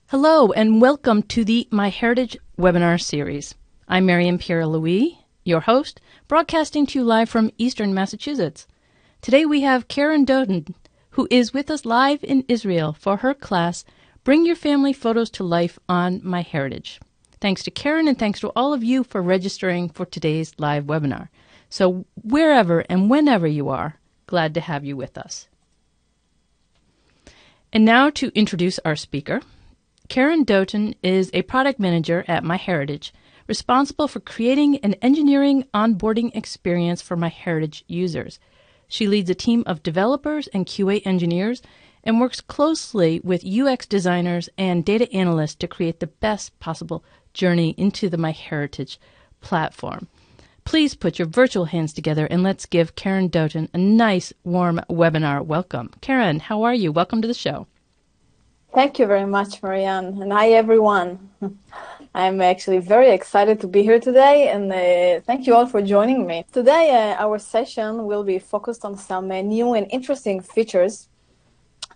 Hello and welcome to the MyHeritage webinar series. I'm Marian Pierre-Louis, your host, broadcasting to you live from Eastern Massachusetts. Today we have Keren Dotan, who is with us live in Israel for her class, Bring Your Family Photos to Life on MyHeritage. Thanks to Keren and thanks to all of you for registering for today's live webinar. So wherever and whenever you are, glad to have you with us. And now to introduce our speaker. Keren Dotan is a product manager at MyHeritage, responsible for creating an engineering onboarding experience for MyHeritage users. She leads a team of developers and QA engineers and works closely with UX designers and data analysts to create the best possible journey into the MyHeritage platform. Please put your virtual hands together and let's give Keren Dotan a nice, warm webinar welcome. Keren, how are you? Welcome to the show. Thank you very much, Marianne, and hi, everyone. I'm actually very excited to be here today, and thank you all for joining me. Today, our session will be focused on some new and interesting features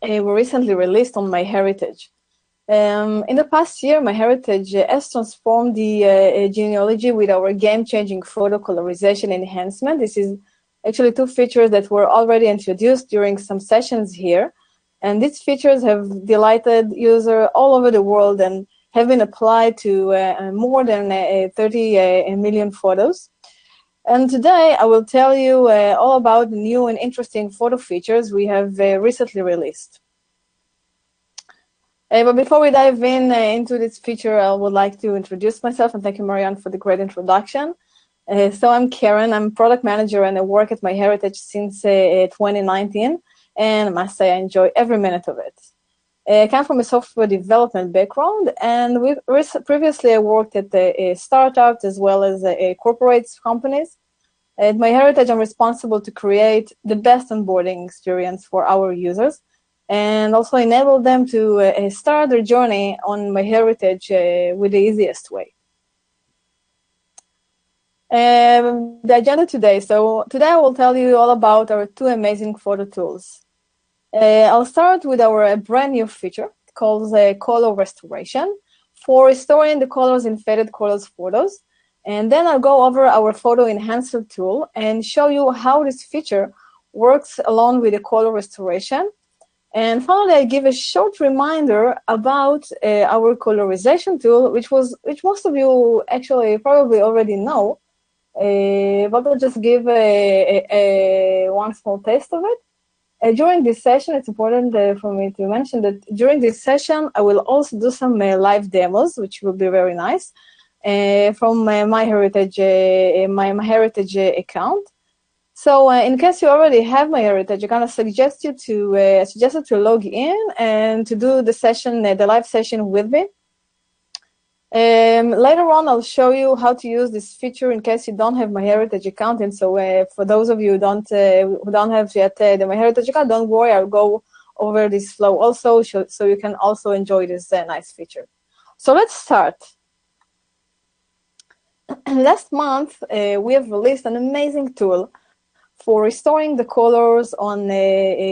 we recently released on MyHeritage. In the past year, MyHeritage has transformed the genealogy with our game-changing photo colorization enhancement. This is actually two features that were already introduced during some sessions here. And these features have delighted users all over the world and have been applied to more than 30 million photos. And today I will tell you all about the new and interesting photo features we have recently released. But before we dive into this feature, I would like to introduce myself, and thank you, Marianne, for the great introduction. So I'm Keren, I'm product manager, and I work at MyHeritage since 2019. And I must say I enjoy every minute of it. I come from a software development background, and previously I worked at startups as well as corporate companies. At MyHeritage, I'm responsible to create the best onboarding experience for our users and also enable them to start their journey on MyHeritage with the easiest way. The agenda today. So today I will tell you all about our two amazing photo tools. I'll start with our brand new feature called color restoration for restoring the colors in faded colors photos. And then I'll go over our photo enhancer tool and show you how this feature works along with the color restoration. And finally, I give a short reminder about our colorization tool, which most of you actually probably already know, but I'll just give one small taste of it. During this session, it's important for me to mention that during this session, I will also do some live demos, which will be very nice, from my MyHeritage account. So in case you already have MyHeritage, I'm gonna suggest you to log in and to do the session, the live session with me. Later on, I'll show you how to use this feature in case you don't have MyHeritage account. And so for those of you who don't have yet the MyHeritage account, don't worry, I'll go over this flow also so you can also enjoy this nice feature. So let's start. Last month, we have released an amazing tool for restoring the colors on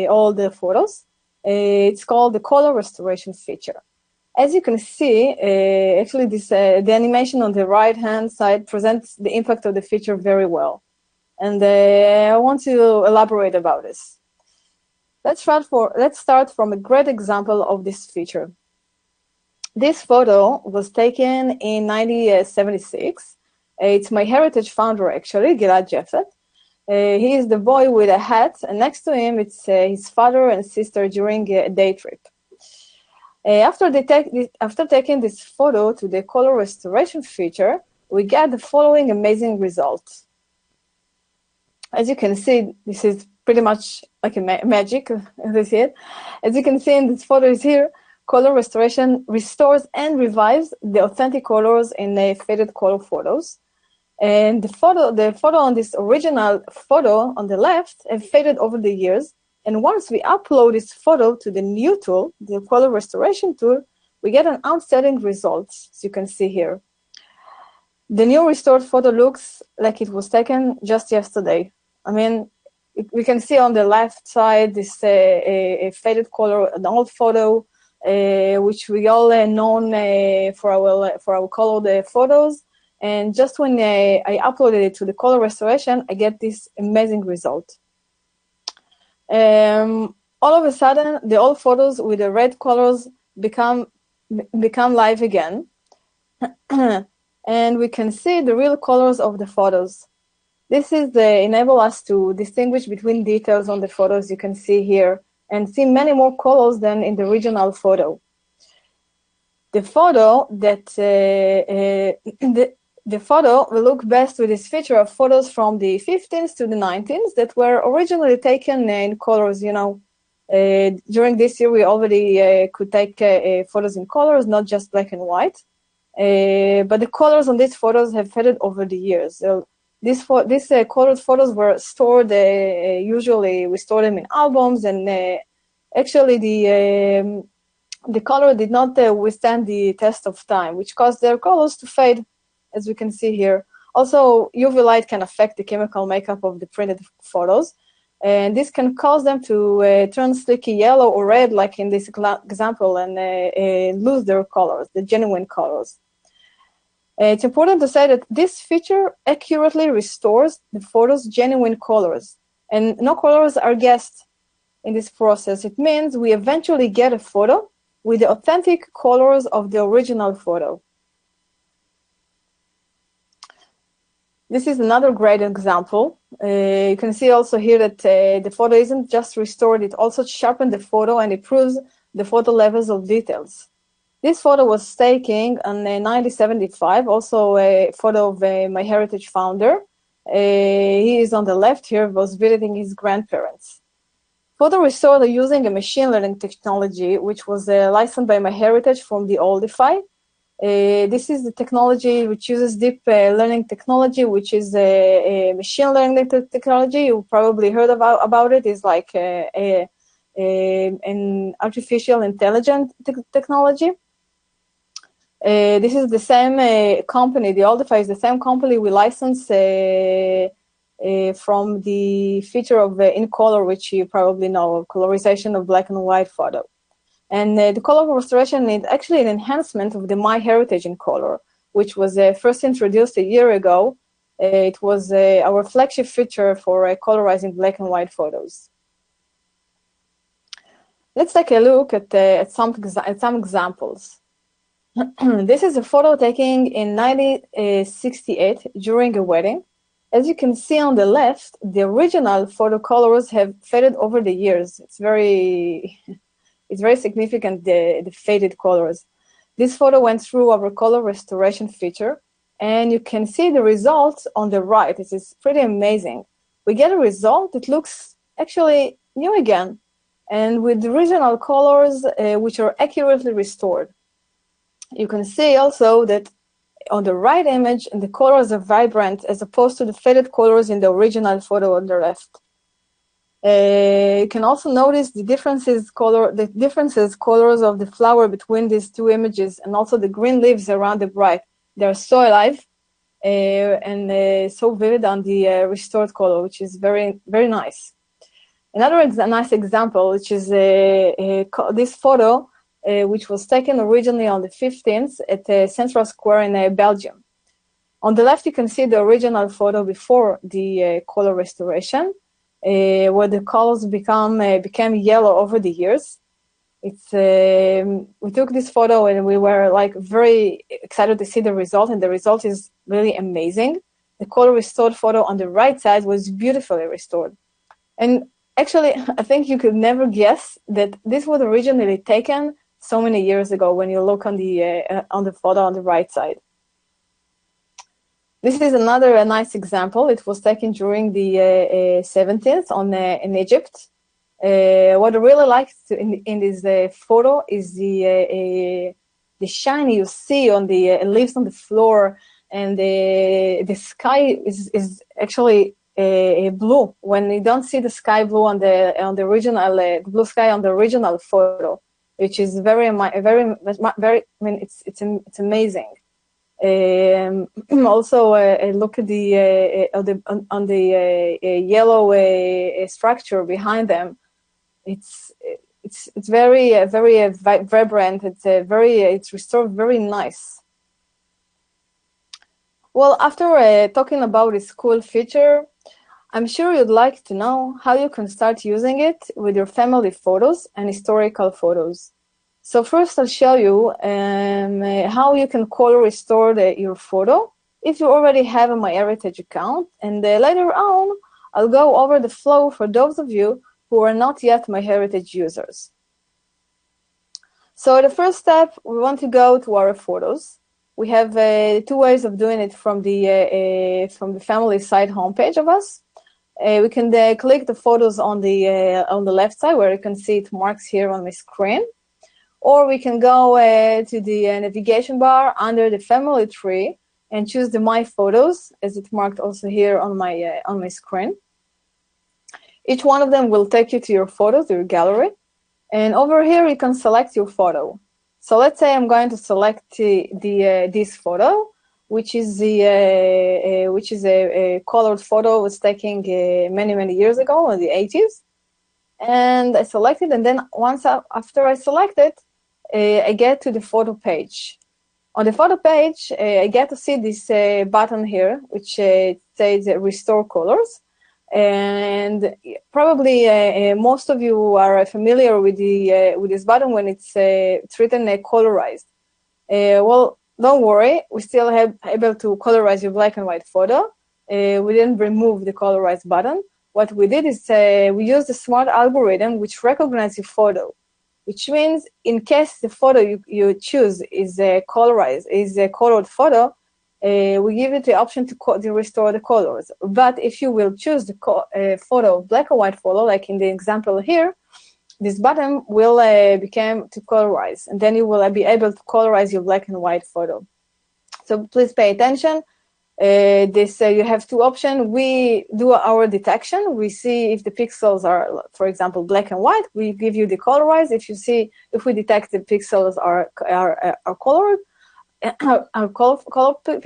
all the photos. It's called the color restoration feature. As you can see, actually the animation on the right-hand side presents the impact of the feature very well. And I want to elaborate about this. Let's start from a great example of this feature. This photo was taken in 1976. It's MyHeritage founder, actually, Gilad Jeffet. He is the boy with a hat, and next to him, it's his father and sister during a day trip. After taking this photo to the color restoration feature, we get the following amazing results. As you can see, this is pretty much like a magic, as I see it. As you can see in this photo is here, color restoration restores and revives the authentic colors in the faded color photos. And the photo on this original photo on the left have faded over the years. And once we upload this photo to the new tool, the color restoration tool, we get an outstanding result, as you can see here. The new restored photo looks like it was taken just yesterday. I mean, we can see on the left side this a faded color, an old photo, which we all known for our colored photos. And just when I uploaded it to the color restoration, I get this amazing result. All of a sudden, the old photos with the red colors become live again. And we can see the real colors of the photos. This is enable us to distinguish between details on the photos you can see here and see many more colors than in the original photo. The photo that the photo will look best with this feature of photos from the 15th to the 19th that were originally taken in colors. You know, during this year we already could take photos in colors, not just black and white. But the colors on these photos have faded over the years. So these colored photos were stored. Usually, we store them in albums, and actually, the color did not withstand the test of time, which caused their colors to fade, as we can see here. Also, UV light can affect the chemical makeup of the printed photos, and this can cause them to turn slicky yellow or red, like in this example, and lose their colors, the genuine colors. It's important to say that this feature accurately restores the photo's genuine colors, and no colors are guessed in this process. It means we eventually get a photo with the authentic colors of the original photo. This is another great example. You can see also here that the photo isn't just restored, it also sharpened the photo and improves the photo levels of details. This photo was taken in 1975, also a photo of MyHeritage founder. He is on the left here, was visiting his grandparents. Photo restored using a machine learning technology, which was licensed by MyHeritage from the Oldify. This is the technology which uses deep learning technology, which is a machine learning technology. You probably heard about it. It's like an artificial intelligence technology. This is the same company, the Oldify is the same company we license from the feature of In Color, which you probably know, colorization of black and white photo. And the color restoration is actually an enhancement of the MyHeritage In Color, which was first introduced a year ago. It was our flagship feature for colorizing black and white photos. Let's take a look at some examples. This is a photo taken in 1968 during a wedding. As you can see on the left, the original photo colors have faded over the years. It's very significant, the faded colors. This photo went through our color restoration feature, and you can see the results on the right. This is pretty amazing. We get a result that looks actually new again, and with the original colors, which are accurately restored. You can see also that on the right image, the colors are vibrant as opposed to the faded colors in the original photo on the left. You can also notice the differences colors of the flower between these two images, and also the green leaves around the bright. They are so alive and so vivid on the restored color, which is very, very nice. Another nice example, which is this photo, which was taken originally on the 15th at Central Square in Belgium. On the left, you can see the original photo before the color restoration, where the colors became yellow over the years. We took this photo and we were like very excited to see the result, and the result is really amazing. The color restored photo on the right side was beautifully restored. And actually, I think you could never guess that this was originally taken so many years ago when you look on the photo on the right side. This is another nice example. It was taken during the 17th in Egypt. What I really like in this photo is the shine you see on the leaves on the floor, and the sky is actually blue when you don't see the sky blue on the original blue sky on the original photo, which is very. I mean, it's amazing. Also, look at the yellow structure behind them. It's it's very vibrant. It's restored very nice. Well, after talking about this cool feature, I'm sure you'd like to know how you can start using it with your family photos and historical photos. So first I'll show you how you can color restore your photo if you already have a MyHeritage account, and later on I'll go over the flow for those of you who are not yet MyHeritage users. So the first step, we want to go to our photos. We have 2 ways of doing it from the family site homepage of us. We can click the photos on the left side where you can see it marks here on my screen, or we can go to the navigation bar under the family tree and choose the My Photos, as it's marked also here on my screen. Each one of them will take you to your photos, your gallery, and over here you can select your photo. So let's say I'm going to select this photo, which is a colored photo was taken many years ago in the 80s, and I select it, and then after I select it, I get to the photo page. On the photo page, I get to see this button here, which says Restore Colors. And probably most of you are familiar with this button when it's written Colorized. Well, don't worry, we still have able to colorize your black and white photo. We didn't remove the Colorize button. What we did is we used a smart algorithm which recognizes your photo, which means in case the photo you choose is a colored photo, we give you the option to restore the colors. But if you will choose the photo, black and white photo, like in the example here, this button will become to colorize, and then you will be able to colorize your black and white photo. So please pay attention. You have 2 options. We do our detection. We see if the pixels are, for example, black and white. We give you the colorize. If we detect the pixels are colored, our color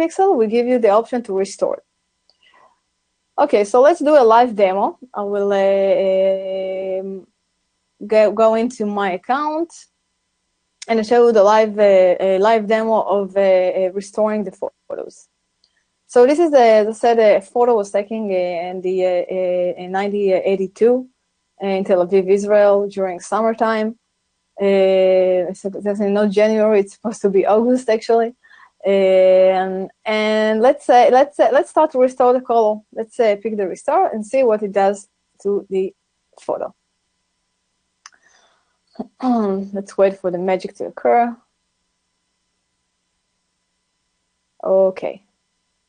pixel, we give you the option to restore. Okay, so let's do a live demo. I will go into my account and show you the live demo of restoring the photos. So this is, as I said, a photo was taken in 1982 in Tel Aviv, Israel, during summertime. So there's no January; it's supposed to be August, actually. And let's start to restore the color. Let's pick the restore and see what it does to the photo. Let's wait for the magic to occur. Okay.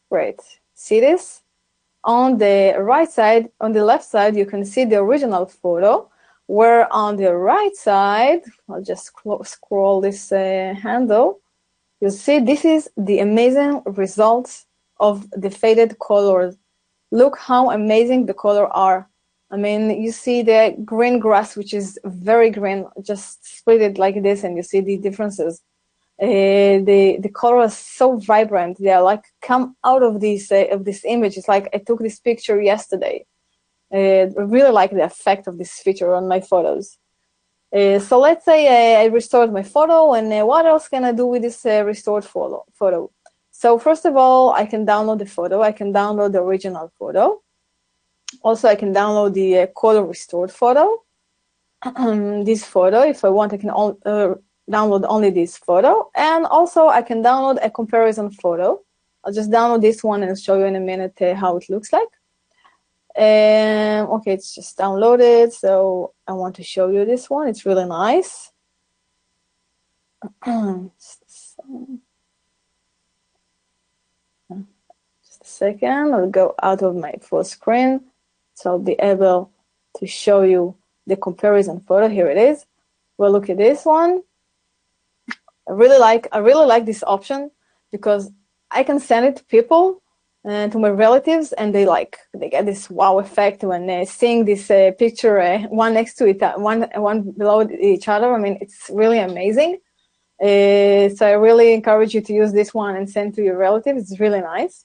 Great. See this? On the right side, on the left side, you can see the original photo, where on the right side, I'll just scroll this handle, you'll see this is the amazing results of the faded colors. Look how amazing the colors are. I mean, you see the green grass, which is very green, just split it like this, and you see the differences. The color is so vibrant. They are like come out of this image. It's like I took this picture yesterday. I really like the effect of this feature on my photos. So let's say I restored my photo, and what else can I do with this restored photo? So first of all, I can download the photo. I can download the original photo. Also, I can download the color restored photo. This photo, if I want, I can download only this photo, and also I can download a comparison photo. I'll just download this one and show you in a minute how it looks like. Okay, it's just downloaded, so I want to show you this one. It's really nice. Just a second, I'll go out of my full screen, so I'll be able to show you the comparison photo. Here it is. Well, look at this one. I really like this option because I can send it to people and to my relatives, and they get this wow effect when seeing this picture one next to it, one below each other. I mean, it's really amazing. So I really encourage you to use this one and send to your relatives. It's really nice.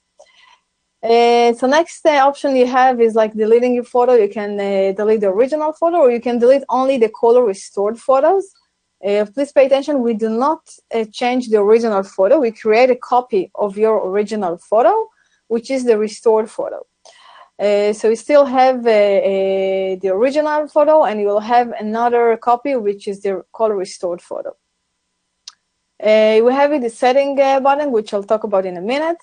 So next option you have is like deleting your photo. You can delete the original photo, or you can delete only the color restored photos. Please pay attention, we do not change the original photo. We create a copy of your original photo, which is the restored photo. So you still have the original photo, and you will have another copy, which is the color restored photo. We have the setting button, which I'll talk about in a minute.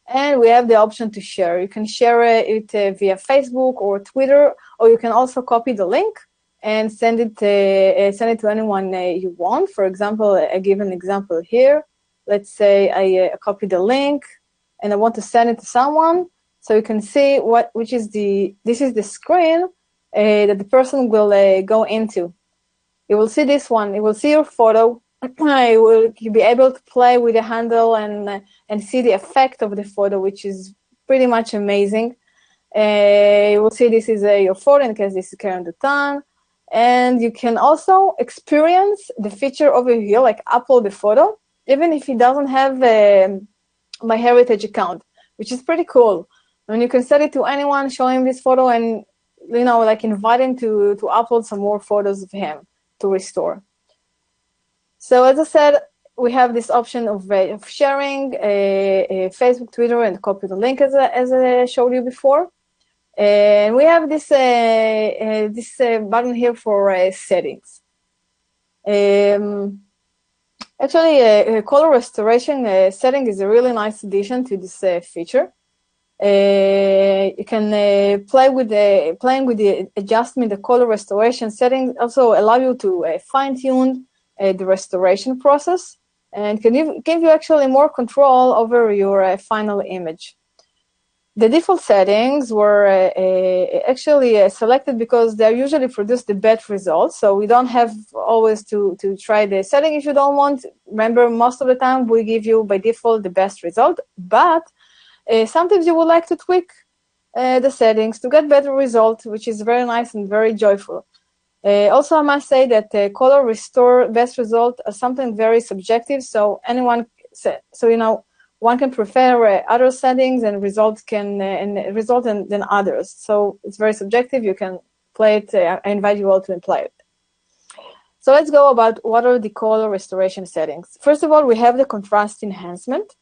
And we have the option to share. You can share it via Facebook or Twitter, or you can also copy the link and send it to anyone you want. For example, I give an example here. Let's say I copy the link and I want to send it to someone. So you can see this is the screen that the person will go into. You will see this one. You will see your photo. You will be able to play with the handle and see the effect of the photo, which is pretty much amazing. You will see this is your photo, in case this is Keren Dotan. And you can also experience the feature over here, like upload the photo, even if it doesn't have a MyHeritage account, which is pretty cool. And you can send it to anyone, show him this photo, and like invite him to upload some more photos of him to restore. So as I said, we have this option of sharing Facebook, Twitter, and copy the link as I showed you before. And we have this button here for settings. Actually, color restoration setting is a really nice addition to this feature. You can playing with the adjustment, the color restoration settings also allow you to fine-tune the restoration process, and can give you actually more control over your final image. The default settings were actually selected because they usually produce the best results, so we don't have always to try the setting if you don't want. Remember, most of the time we give you by default the best result, but sometimes you would like to tweak the settings to get better results, which is very nice and very joyful. Also, I must say that color restore best result is something very subjective, so one can prefer other settings and results than others. So it's very subjective. You can play it. I invite you all to play it. So let's go about what are the color restoration settings. First of all, we have the contrast enhancement,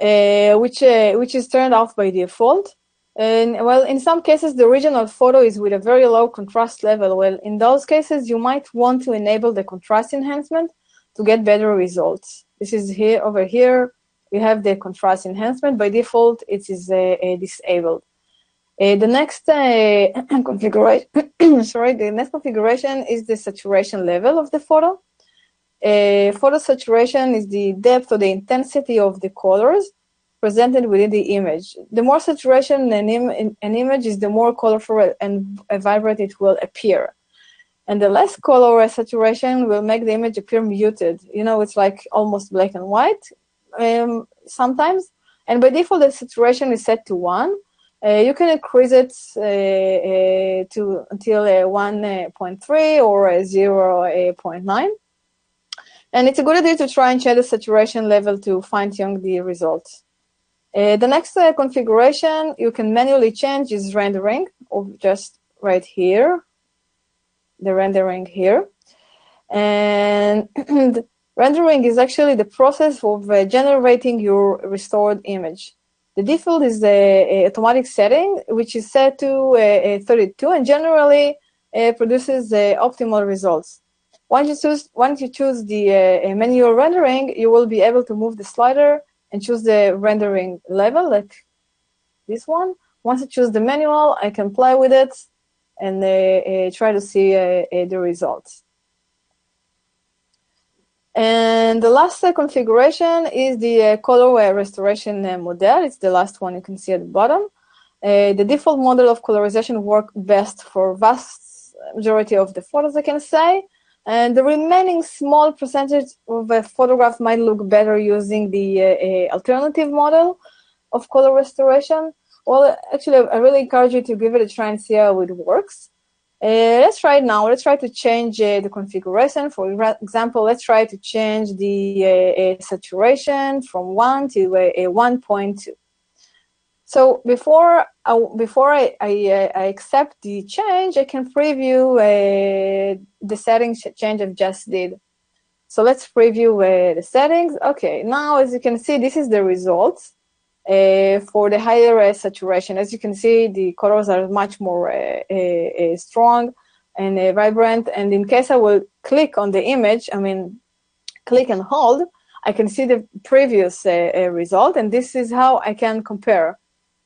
which is turned off by default. And well, in some cases, the original photo is with a very low contrast level. Well, in those cases, you might want to enable the contrast enhancement to get better results. This is over here. We have the contrast enhancement. By default, it is disabled. The next configuration, the next configuration is the saturation level of the photo. Photo saturation is the depth or the intensity of the colors presented within the image. The more saturation an image is, the more colorful and vibrant it will appear. And the less color saturation will make the image appear muted. It's like almost black and white sometimes. And by default, the saturation is set to 1. You can increase it until 1.3 or 0.9. And it's a good idea to try and change the saturation level to fine-tune the results. The next configuration you can manually change is rendering, or just right here, the rendering here. And rendering is actually the process of generating your restored image. The default is the automatic setting, which is set to 32, and generally produces optimal results. Once you choose the manual rendering, you will be able to move the slider and choose the rendering level, like this one. Once I choose the manual, I can play with it and try to see the results. And the last configuration is the color restoration model. It's the last one you can see at the bottom. The default model of colorization works best for vast majority of the photos, I can say. And the remaining small percentage of a photograph might look better using the alternative model of color restoration. Well, actually, I really encourage you to give it a try and see how it works. Let's try it now. Let's try to change the configuration. For example, let's try to change the saturation from 1 to 1.2. So before I accept the change, I can preview the settings change I've just did. So let's preview the settings. Okay, now as you can see, this is the results for the higher saturation. As you can see, the colors are much more strong and vibrant. And in case I will click on the image, click and hold, I can see the previous result, and this is how I can compare.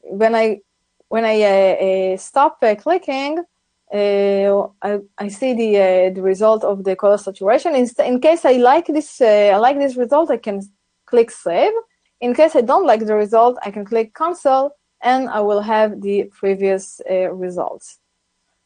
When I stop clicking, I see the result of the color saturation. In case I like this result, I can click save. In case I don't like the result, I can click cancel, and I will have the previous results,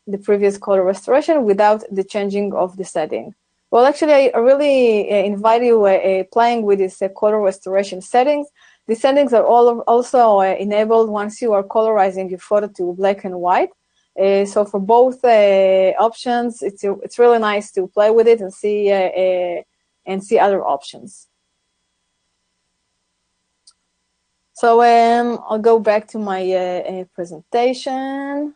the previous color restoration without the changing of the setting. Well, actually, I really invite you playing with this color restoration settings. The settings are also enabled once you are colorizing your photo to black and white. So for both options, it's really nice to play with it and see other options. So I'll go back to my presentation.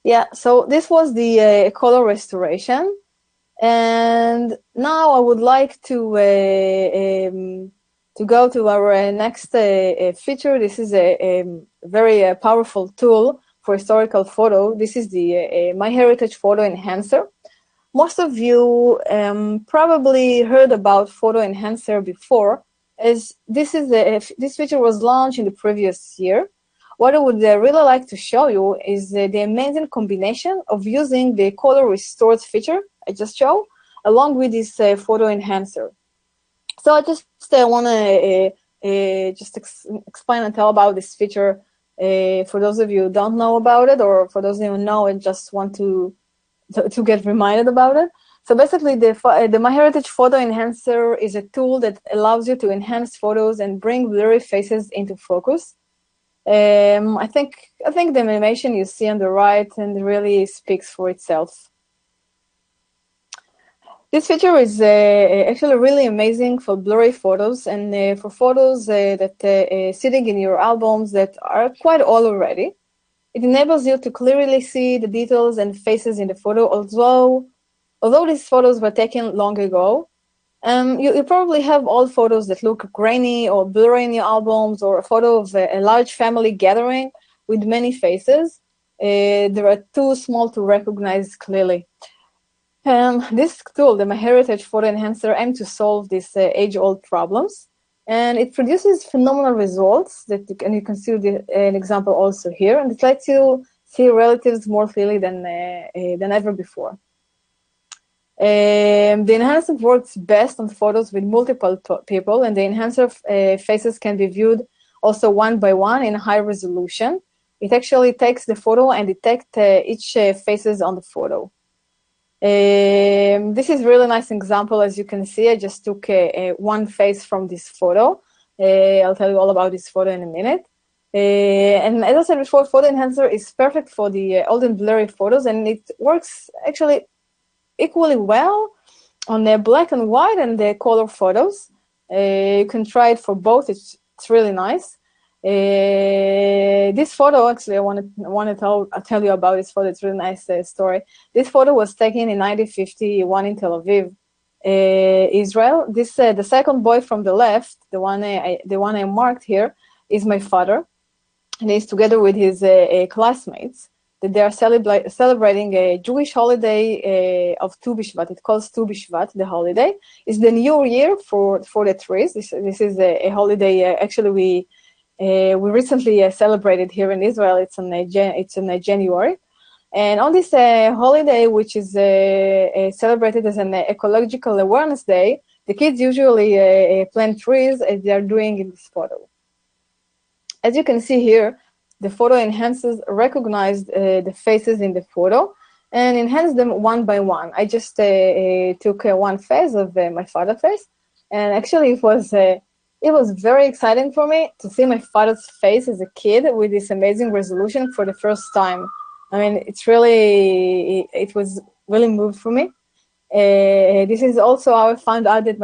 Yeah, so this was the color restoration. And now I would like to go to our next feature. This is a very powerful tool for historical photo. This is the MyHeritage Photo Enhancer. Most of you probably heard about Photo Enhancer before, as this feature was launched in the previous year. What I would really like to show you is the amazing combination of using the color restored feature I just showed, along with this photo enhancer. So I just want to explain and tell about this feature for those of you who don't know about it, or for those of you who know and just want to get reminded about it. So basically, the MyHeritage Photo Enhancer is a tool that allows you to enhance photos and bring blurry faces into focus. I think the animation you see on the right and really speaks for itself. This feature is actually really amazing for blurry photos and for photos that sitting in your albums that are quite old already. It enables you to clearly see the details and faces in the photo, although these photos were taken long ago. You probably have old photos that look grainy or blurry in your albums, or a photo of a large family gathering with many faces. They are too small to recognize clearly. This tool, the MyHeritage Photo Enhancer, aims to solve these age-old problems, and it produces phenomenal results and you can see an example also here, and it lets you see relatives more clearly than ever before. The enhancer works best on photos with multiple people, and the enhancer faces can be viewed also one by one in high resolution. It actually takes the photo and detects each faces on the photo. This is a really nice example. As you can see, I just took one face from this photo. I'll tell you all about this photo in a minute. And as I said before, Photo Enhancer is perfect for the old and blurry photos, and it works actually equally well on the black and white and the color photos. You can try it for both. It's really nice. This photo, actually, I want to tell you about this photo. It's a really nice story. This photo was taken in 1951 in Tel Aviv, Israel. The second boy from the left, the one I marked here, is my father, and he's together with his classmates. That they are celebrating a Jewish holiday of Tu B'Shvat. It calls Tu B'Shvat, the holiday. It's the new year for the trees. This is a holiday. Actually, we recently celebrated here in Israel. It's in January, and on this holiday, which is celebrated as an ecological awareness day, the kids usually plant trees, as they are doing in this photo. As you can see here, the photo enhancers recognized the faces in the photo and enhanced them one by one. I just took one face of my father's face, and actually it was very exciting for me to see my father's face as a kid with this amazing resolution for the first time. I mean, it was really moved for me. This is also how I found out that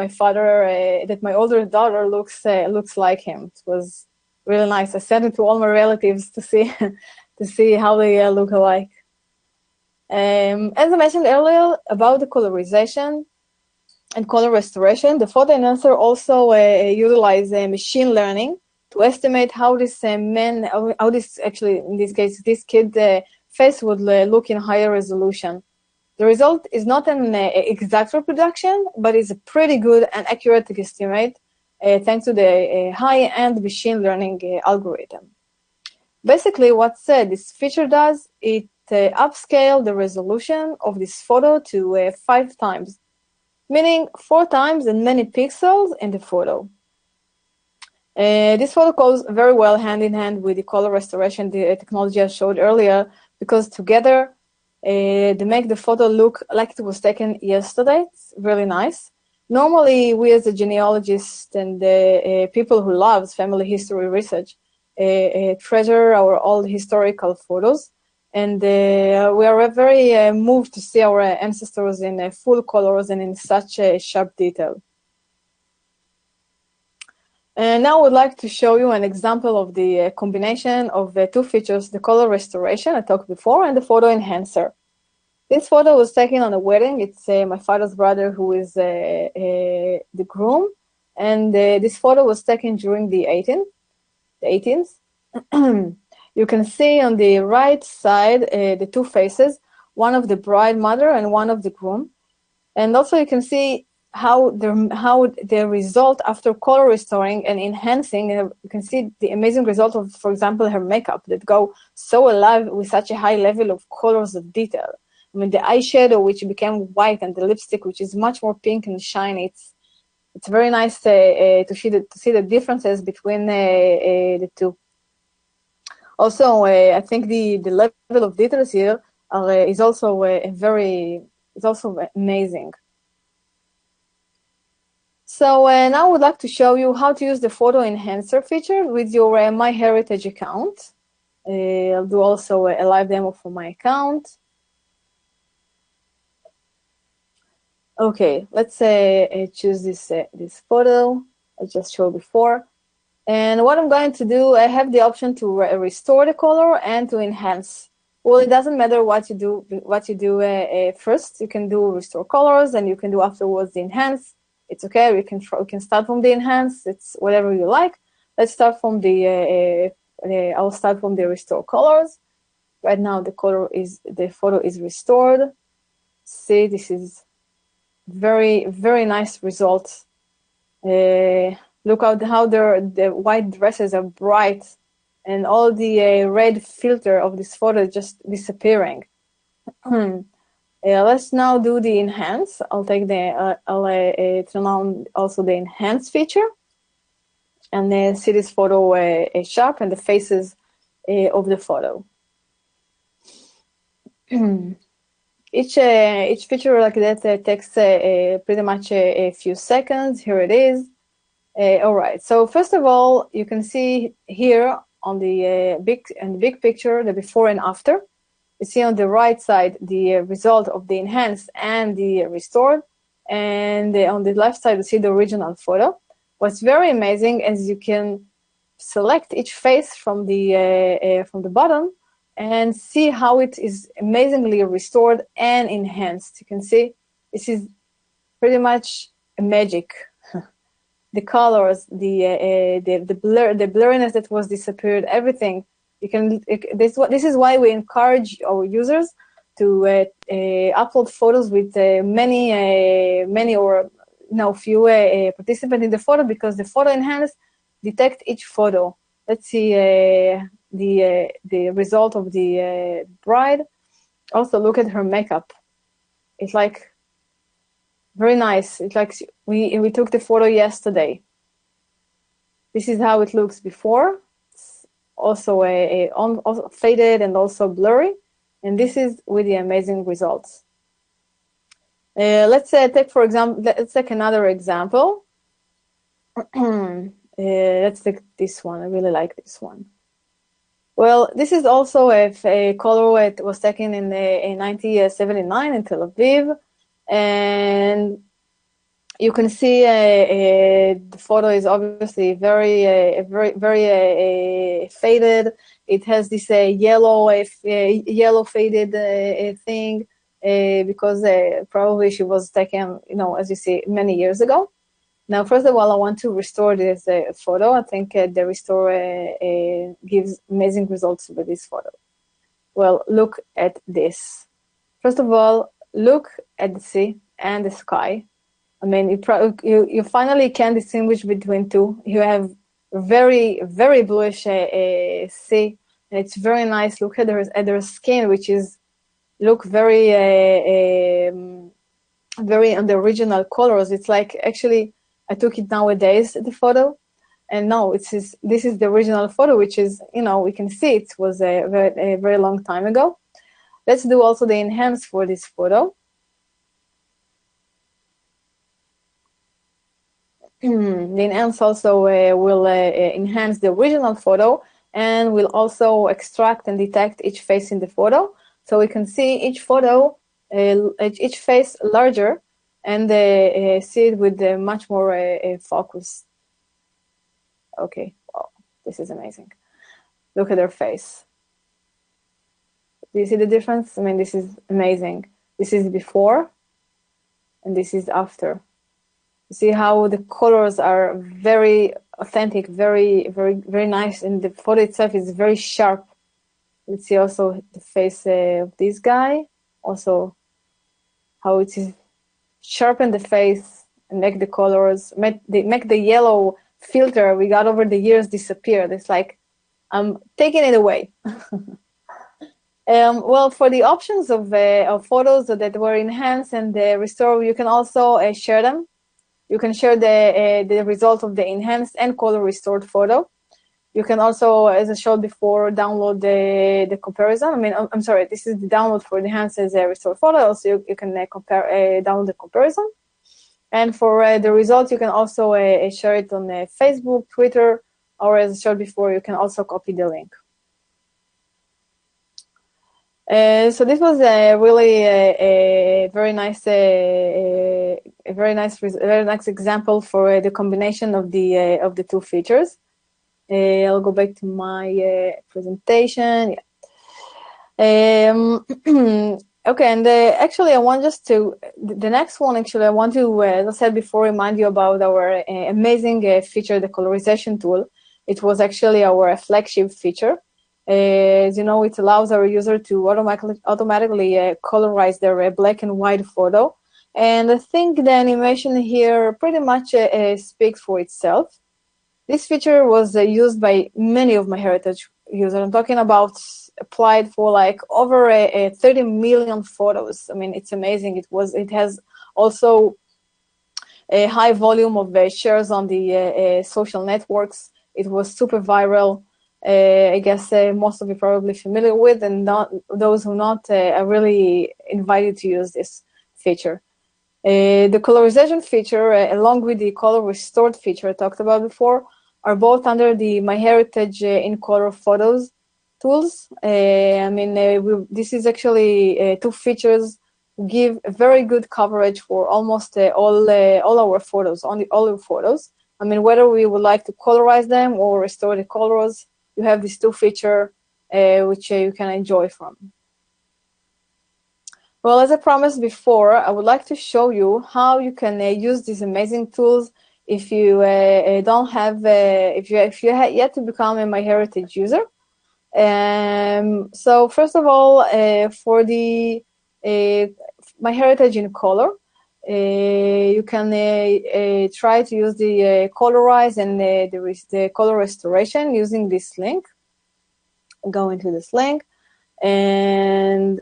my older daughter looks like him. It was really nice. I sent it to all my relatives to see to see how they look alike. As I mentioned earlier about the colorization and color restoration, the photo enhancer also utilize machine learning to estimate how this how this actually, in this case, this kid face would look in higher resolution. The result is not an exact reproduction, but is a pretty good and accurate estimate thanks to the high-end machine learning algorithm. Basically, what this feature does, it upscale the resolution of this photo to 5 times, meaning 4 times as many pixels in the photo. This photo goes very well hand in hand with the color restoration technology I showed earlier, because together they make the photo look like it was taken yesterday. It's really nice. Normally, we as a genealogist and people who loves family history research treasure our old historical photos, and we are very moved to see our ancestors in full colors and in such sharp detail. And now I would like to show you an example of the combination of the 2 features, the color restoration I talked before and the photo enhancer. This photo was taken on a wedding. It's my father's brother who is the groom, and this photo was taken during the 18th. You can see on the right side the 2 faces, one of the bride mother and one of the groom. And also you can see how the result after color restoring and enhancing, you can see the amazing result of, for example, her makeup that go so alive with such a high level of colors of detail. I mean, the eyeshadow, which became white, and the lipstick, which is much more pink and shiny. It's very nice to see the differences between the 2. Also, I think the level of details here is also amazing. So now I would like to show you how to use the photo enhancer feature with your MyHeritage account. I'll do also a live demo for my account. Okay, let's choose this photo I just showed before. And what I'm going to do, I have the option to restore the color and to enhance. Well, it doesn't matter what you do. First. You can do restore colors, and you can do afterwards the enhance. It's okay. We can start from the enhance. It's whatever you like. Let's start from I'll start from the restore colors. Right now, the photo is restored. See, this is very, very nice results. Look out how the white dresses are bright, and all the red filter of this photo is just disappearing. Let's now do the enhance. I'll take I'll turn on also the enhance feature, and then see this photo sharp and the faces of the photo. Each feature like that takes pretty much a few seconds. Here it is. All right. So first of all, you can see here on the big picture the before and after. You see on the right side the result of the enhanced and the restored, and on the left side you see the original photo. What's very amazing is you can select each face from the bottom and see how it is amazingly restored and enhanced. You can see this is pretty much a magic. The colors, the blur, the blurriness that was disappeared, everything. You can. This is why we encourage our users to upload photos with many or few participants in the photo, because the photo enhance detect each photo. Let's see the result of the bride. Also look at her makeup. It's like very nice. It's like we took the photo yesterday. This is how it looks before. It's also also faded and also blurry, and this is with the amazing results. Let's take another example. Let's take this one. I really like this one. Well, this is also a color that was taken in 1979 in Tel Aviv, and You can see the photo is obviously very faded. It has this yellow faded thing because probably she was taken, as you see, many years ago. Now, first of all, I want to restore this photo. I think the restore gives amazing results with this photo. Well, look at this. First of all, look at the sea and the sky. I mean, you finally can distinguish between two. You have very, very bluish sea, and it's very nice. Look at their skin, which is look very, very on the original colors. It's like actually I took it nowadays, the photo, and no, this is the original photo, which is we can see it was a very long time ago. Let's do also the enhance for this photo. The enhance also will enhance the original photo and will also extract and detect each face in the photo. So we can see each photo, each face larger, and see it with much more focus. Okay, wow, this is amazing. Look at their face. Do you see the difference? I mean, this is amazing. This is before, and this is after. See how the colors are very authentic, very, very, very nice, and the photo itself is very sharp. Let's see also the face of this guy, also how it is sharpen the face and make the colors, make the yellow filter we got over the years disappear. It's like I'm taking it away. Well, for the options of photos that were enhanced and restored, you can also share them. You can share the result of the enhanced and color restored photo. You can also, as I showed before, download the comparison. I mean, I'm sorry, this is the download for the enhanced as a restored photo. Also, you can download the comparison. And for the results, you can also share it on Facebook, Twitter, or as I showed before, you can also copy the link. So this was really a very nice, very nice example for the combination of the two features. I'll go back to my presentation. Okay, and actually, I want just to the next one. Actually, I want to, as I said before, remind you about our amazing feature, the colorization tool. It was actually our flagship feature. As you know, it allows our user to automatically colorize their black and white photo. And I think the animation here pretty much speaks for itself. This feature was used by many of MyHeritage users. I'm talking about applied for like over 30 million photos. I mean, it's amazing. It has also a high volume of shares on the social networks. It was super viral. I guess most of you are probably familiar with, and those who not are really invited to use this feature. The colorization feature, along with the color restored feature I talked about before, are both under the MyHeritage In Color photos tools. I mean, this is actually two features give very good coverage for almost all our photos, all our photos. I mean, whether we would like to colorize them or restore the colors, you have these two features which you can enjoy from. Well, as I promised before, I would like to show you how you can use these amazing tools if you don't have, if you yet to become a MyHeritage user. So first of all, for the MyHeritage In Color, you can try to use the Colorize and the color restoration using this link. Go into this link, and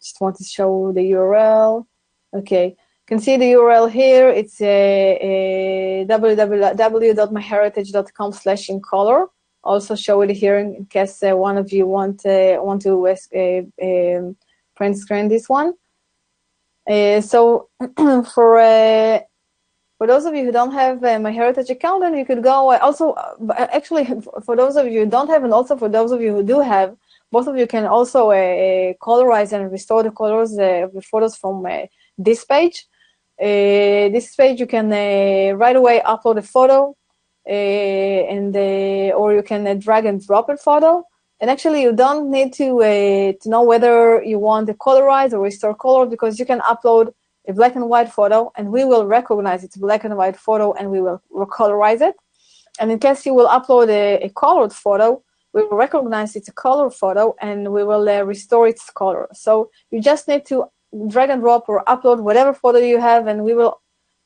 just want to show the URL. Okay, you can see the URL here. It's www.myheritage.com/incolor. Also show it here in case one of you want to print screen this one. So for those of you who don't have a MyHeritage account, then you could go also, actually, for those of you who don't have, and also for those of you who do have, both of you can also colorize and restore the colors of the photos from this page. This page you can right away upload a photo, or you can drag and drop a photo. And actually, you don't need to know whether you want to colorize or restore color, because you can upload a black and white photo, and we will recognize it's a black and white photo, and we will colorize it. And in case you will upload a colored photo, we will recognize it's a color photo, and we will restore its color. So you just need to drag and drop or upload whatever photo you have, and we will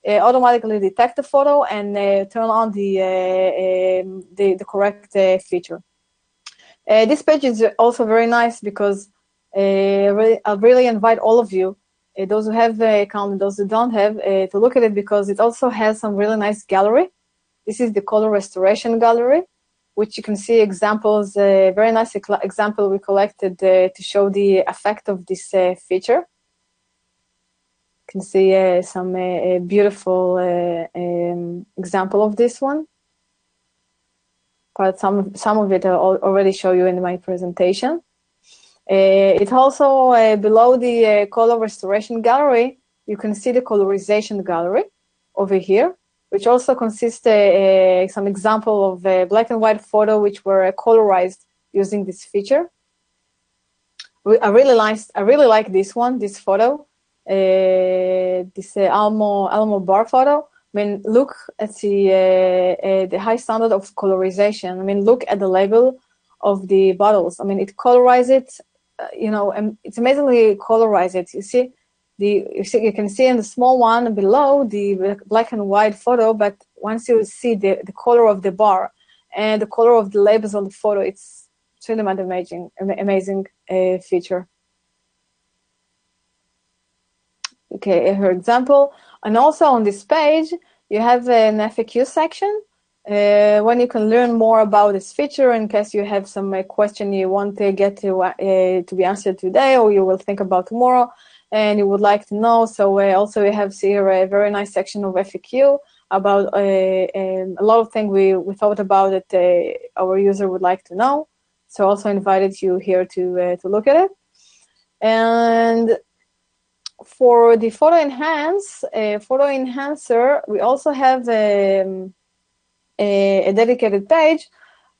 automatically detect the photo and turn on the correct feature. This page is also very nice because I really invite all of you, those who have an account and those who don't have, to look at it, because it also has some really nice gallery. This is the color restoration gallery, which you can see examples, very nice example we collected to show the effect of this feature. You can see some beautiful example of this one. But some of it I'll already show you in my presentation. It also, below the color restoration gallery, you can see the colorization gallery over here, which also consists some example of black and white photo which were colorized using this feature. I really like this one, this photo, this Alamo bar photo. I mean, look at the high standard of colorization. I mean, look at the label of the bottles. I mean, it colorizes it, and it's amazingly colorized. You can see in the small one below the black and white photo, but once you see the color of the bar and the color of the labels on the photo, it's really amazing feature. Okay, her example. And also on this page, you have an FAQ section when you can learn more about this feature in case you have some question you want to get to be answered today, or you will think about tomorrow and you would like to know. So also we have here a very nice section of FAQ about a lot of things we thought about that our user would like to know. So also invited you here to look at it. And for the photo enhancer, we also have a dedicated page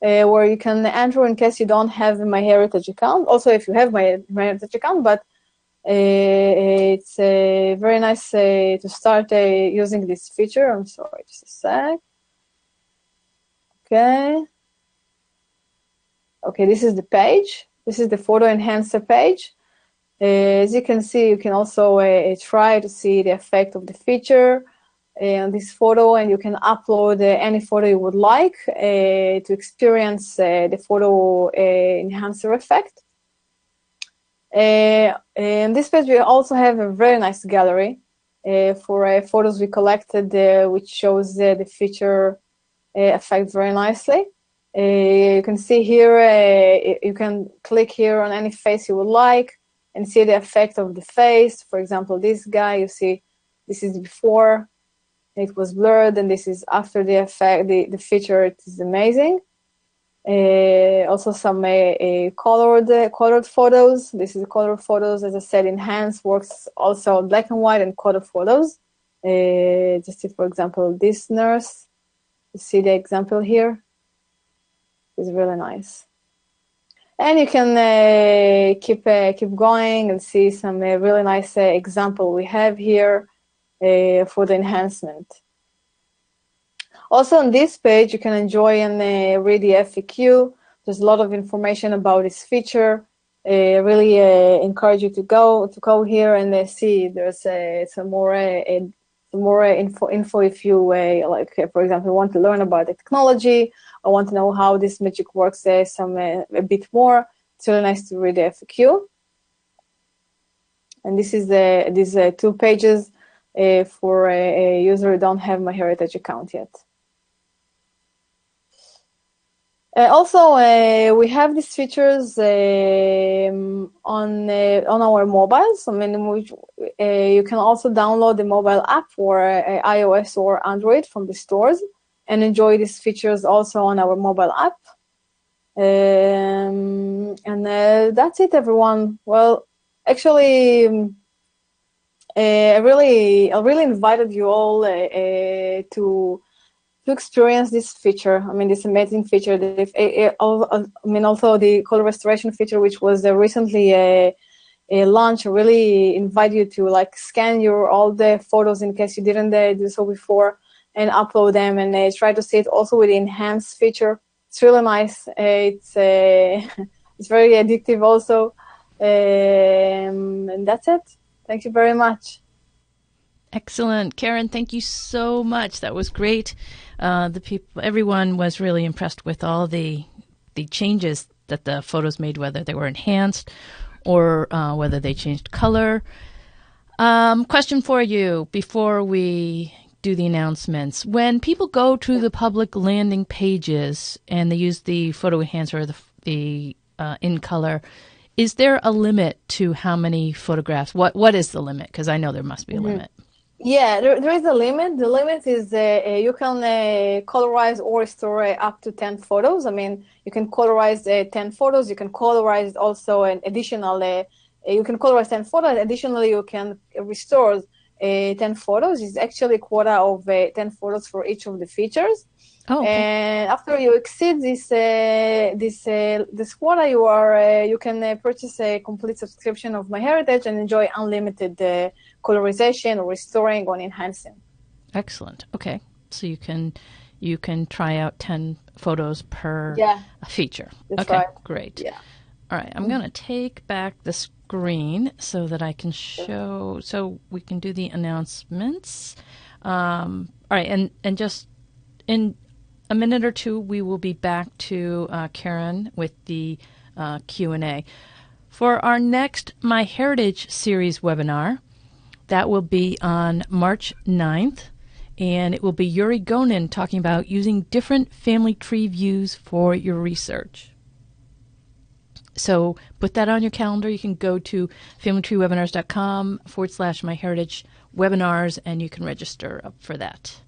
where you can enter in case you don't have a MyHeritage account. Also, if you have MyHeritage account, but it's very nice to start using this feature. I'm sorry, just a sec. Okay, this is the page. This is the photo enhancer page. As you can see, you can also try to see the effect of the feature on this photo, and you can upload any photo you would like to experience the photo enhancer effect. In this page, we also have a very nice gallery for photos we collected, which shows the feature effect very nicely. You can see here, you can click here on any face you would like and see the effect of the face. For example, this guy, you see, this is before it was blurred, and this is after the effect, the feature. It is amazing. Also some colored photos. This is colored photos. As I said, enhance works also black and white and colored photos. Just see, for example, this nurse. You see the example here. It's really nice. And you can keep going and see some really nice example we have here for the enhancement. Also on this page, you can enjoy and read the FAQ. There's a lot of information about this feature. Really encourage you to go here and see. There's some more info if you like, for example, want to learn about the technology. I want to know how this magic works a bit more. It's really nice to read the FAQ. And this is these 2 pages for a user who don't have MyHeritage account yet. Also, we have these features on our mobiles. I mean, you can also download the mobile app for iOS or Android from the stores and enjoy these features also on our mobile app. And that's it, everyone. Well, actually, I really invited you all to experience this feature. I mean, this amazing feature. Also the color restoration feature, which was recently launched. I really invite you to like scan all the photos in case you didn't do so before, and upload them, and try to see it also with the enhanced feature. It's really nice. It's it's very addictive also, and that's it. Thank you very much. Excellent. Keren, thank you so much. That was great. Everyone was really impressed with all the changes that the photos made, whether they were enhanced or whether they changed color. Question for you before we do the announcements. When people go to the public landing pages and they use the photo enhancer or the in color, is there a limit to how many photographs? What is the limit? Because I know there must be a limit. Yeah, there is a limit. The limit is you can colorize or restore up to 10 photos. I mean, you can colorize 10 photos. You can colorize also an additional, you can colorize 10 photos. Additionally, you can restore 10 photos. It's actually a quota of 10 photos for each of the features. Oh, okay. And after you exceed this quota, you can purchase a complete subscription of MyHeritage and enjoy unlimited colorization or restoring or enhancing. Excellent. Okay, so you can try out 10 photos per feature. That's okay, right. Great. Yeah. All right, I'm going to take back the screen so that I can show, so we can do the announcements. All right, and just in a minute or two, we will be back to Keren with the Q&A. For our next MyHeritage series webinar, that will be on March 9th, and it will be Yuri Gonin talking about using different family tree views for your research. So put that on your calendar. You can go to familytreewebinars.com/MyHeritage webinars, and you can register up for that.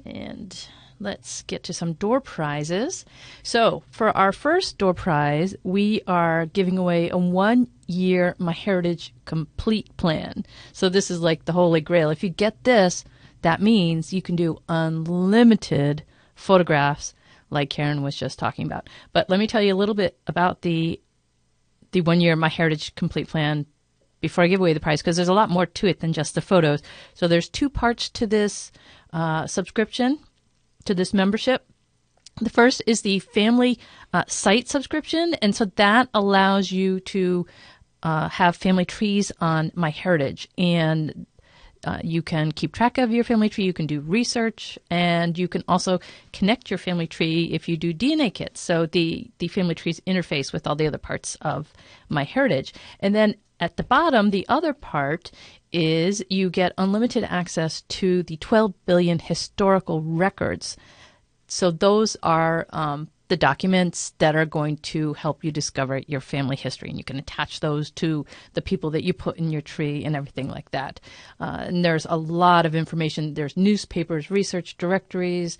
And let's get to some door prizes. So for our first door prize, we are giving away a 1-year MyHeritage complete plan. So this is like the holy grail. If you get this, that means you can do unlimited photographs like Keren was just talking about. But let me tell you a little bit about the 1-year MyHeritage complete plan before I give away the prize, because there's a lot more to it than just the photos. So there's 2 parts to this subscription, to this membership. The first is the family site subscription, and so that allows you to have family trees on MyHeritage, and you can keep track of your family tree, you can do research, and you can also connect your family tree if you do DNA kits. So the family trees interface with all the other parts of MyHeritage. And then at the bottom, the other part is you get unlimited access to the 12 billion historical records. So those are the documents that are going to help you discover your family history, and you can attach those to the people that you put in your tree and everything like that. And there's a lot of information. There's newspapers, research directories,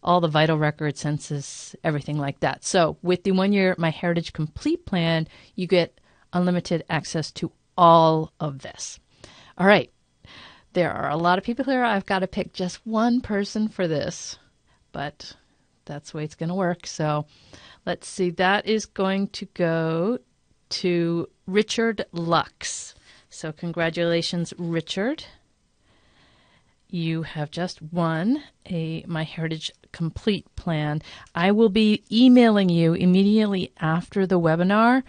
all the vital records, census, everything like that. So with the 1-year MyHeritage complete plan, you get unlimited access to all of this. All right. There are a lot of people here. I've got to pick just one person for this, but that's the way it's going to work. So let's see. That is going to go to Richard Lux. So congratulations, Richard. You have just won a MyHeritage complete plan. I will be emailing you immediately after the webinar.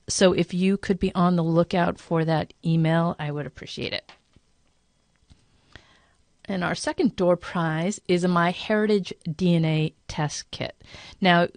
So if you could be on the lookout for that email, I would appreciate it. And our second door prize is a MyHeritage DNA test kit. Now,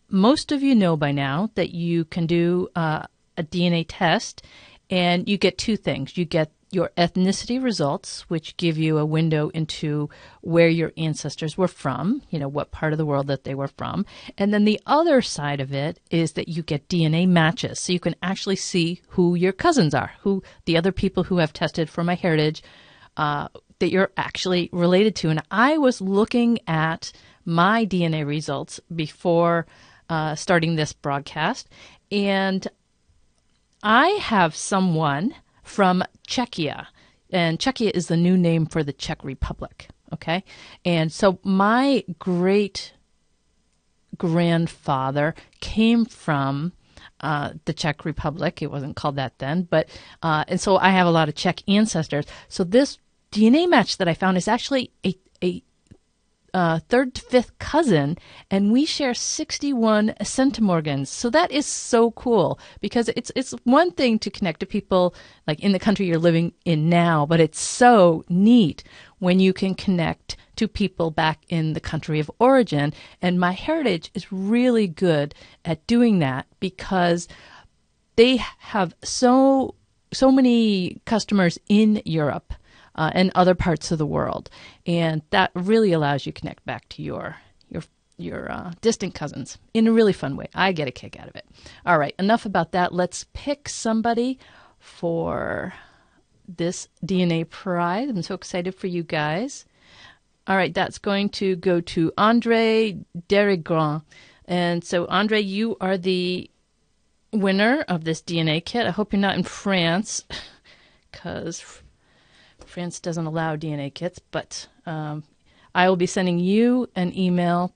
most of you know by now that you can do a DNA test, and you get 2 things. You get your ethnicity results, which give you a window into where your ancestors were from, what part of the world that they were from. And then the other side of it is that you get DNA matches. So you can actually see who your cousins are, who the other people who have tested for MyHeritage that you're actually related to. And I was looking at my DNA results before starting this broadcast, and I have someone from Czechia. and Czechia is the new name for the Czech Republic. Okay, and so my great grandfather came from the Czech Republic. It wasn't called that then, but and so I have a lot of Czech ancestors. So this DNA match that I found is actually a third to fifth cousin, and we share 61 centimorgans. So that is so cool, because it's one thing to connect to people like in the country you're living in now, but it's so neat when you can connect to people back in the country of origin. And MyHeritage is really good at doing that, because they have so many customers in Europe and other parts of the world, and that really allows you to connect back to your distant cousins in a really fun way. I get a kick out of it. All right, enough about that. Let's pick somebody for this DNA prize. I'm so excited for you guys. All right, that's going to go to Andre Derigrand. And so, Andre, you are the winner of this DNA kit. I hope you're not in France, because France doesn't allow DNA kits, but I will be sending you an email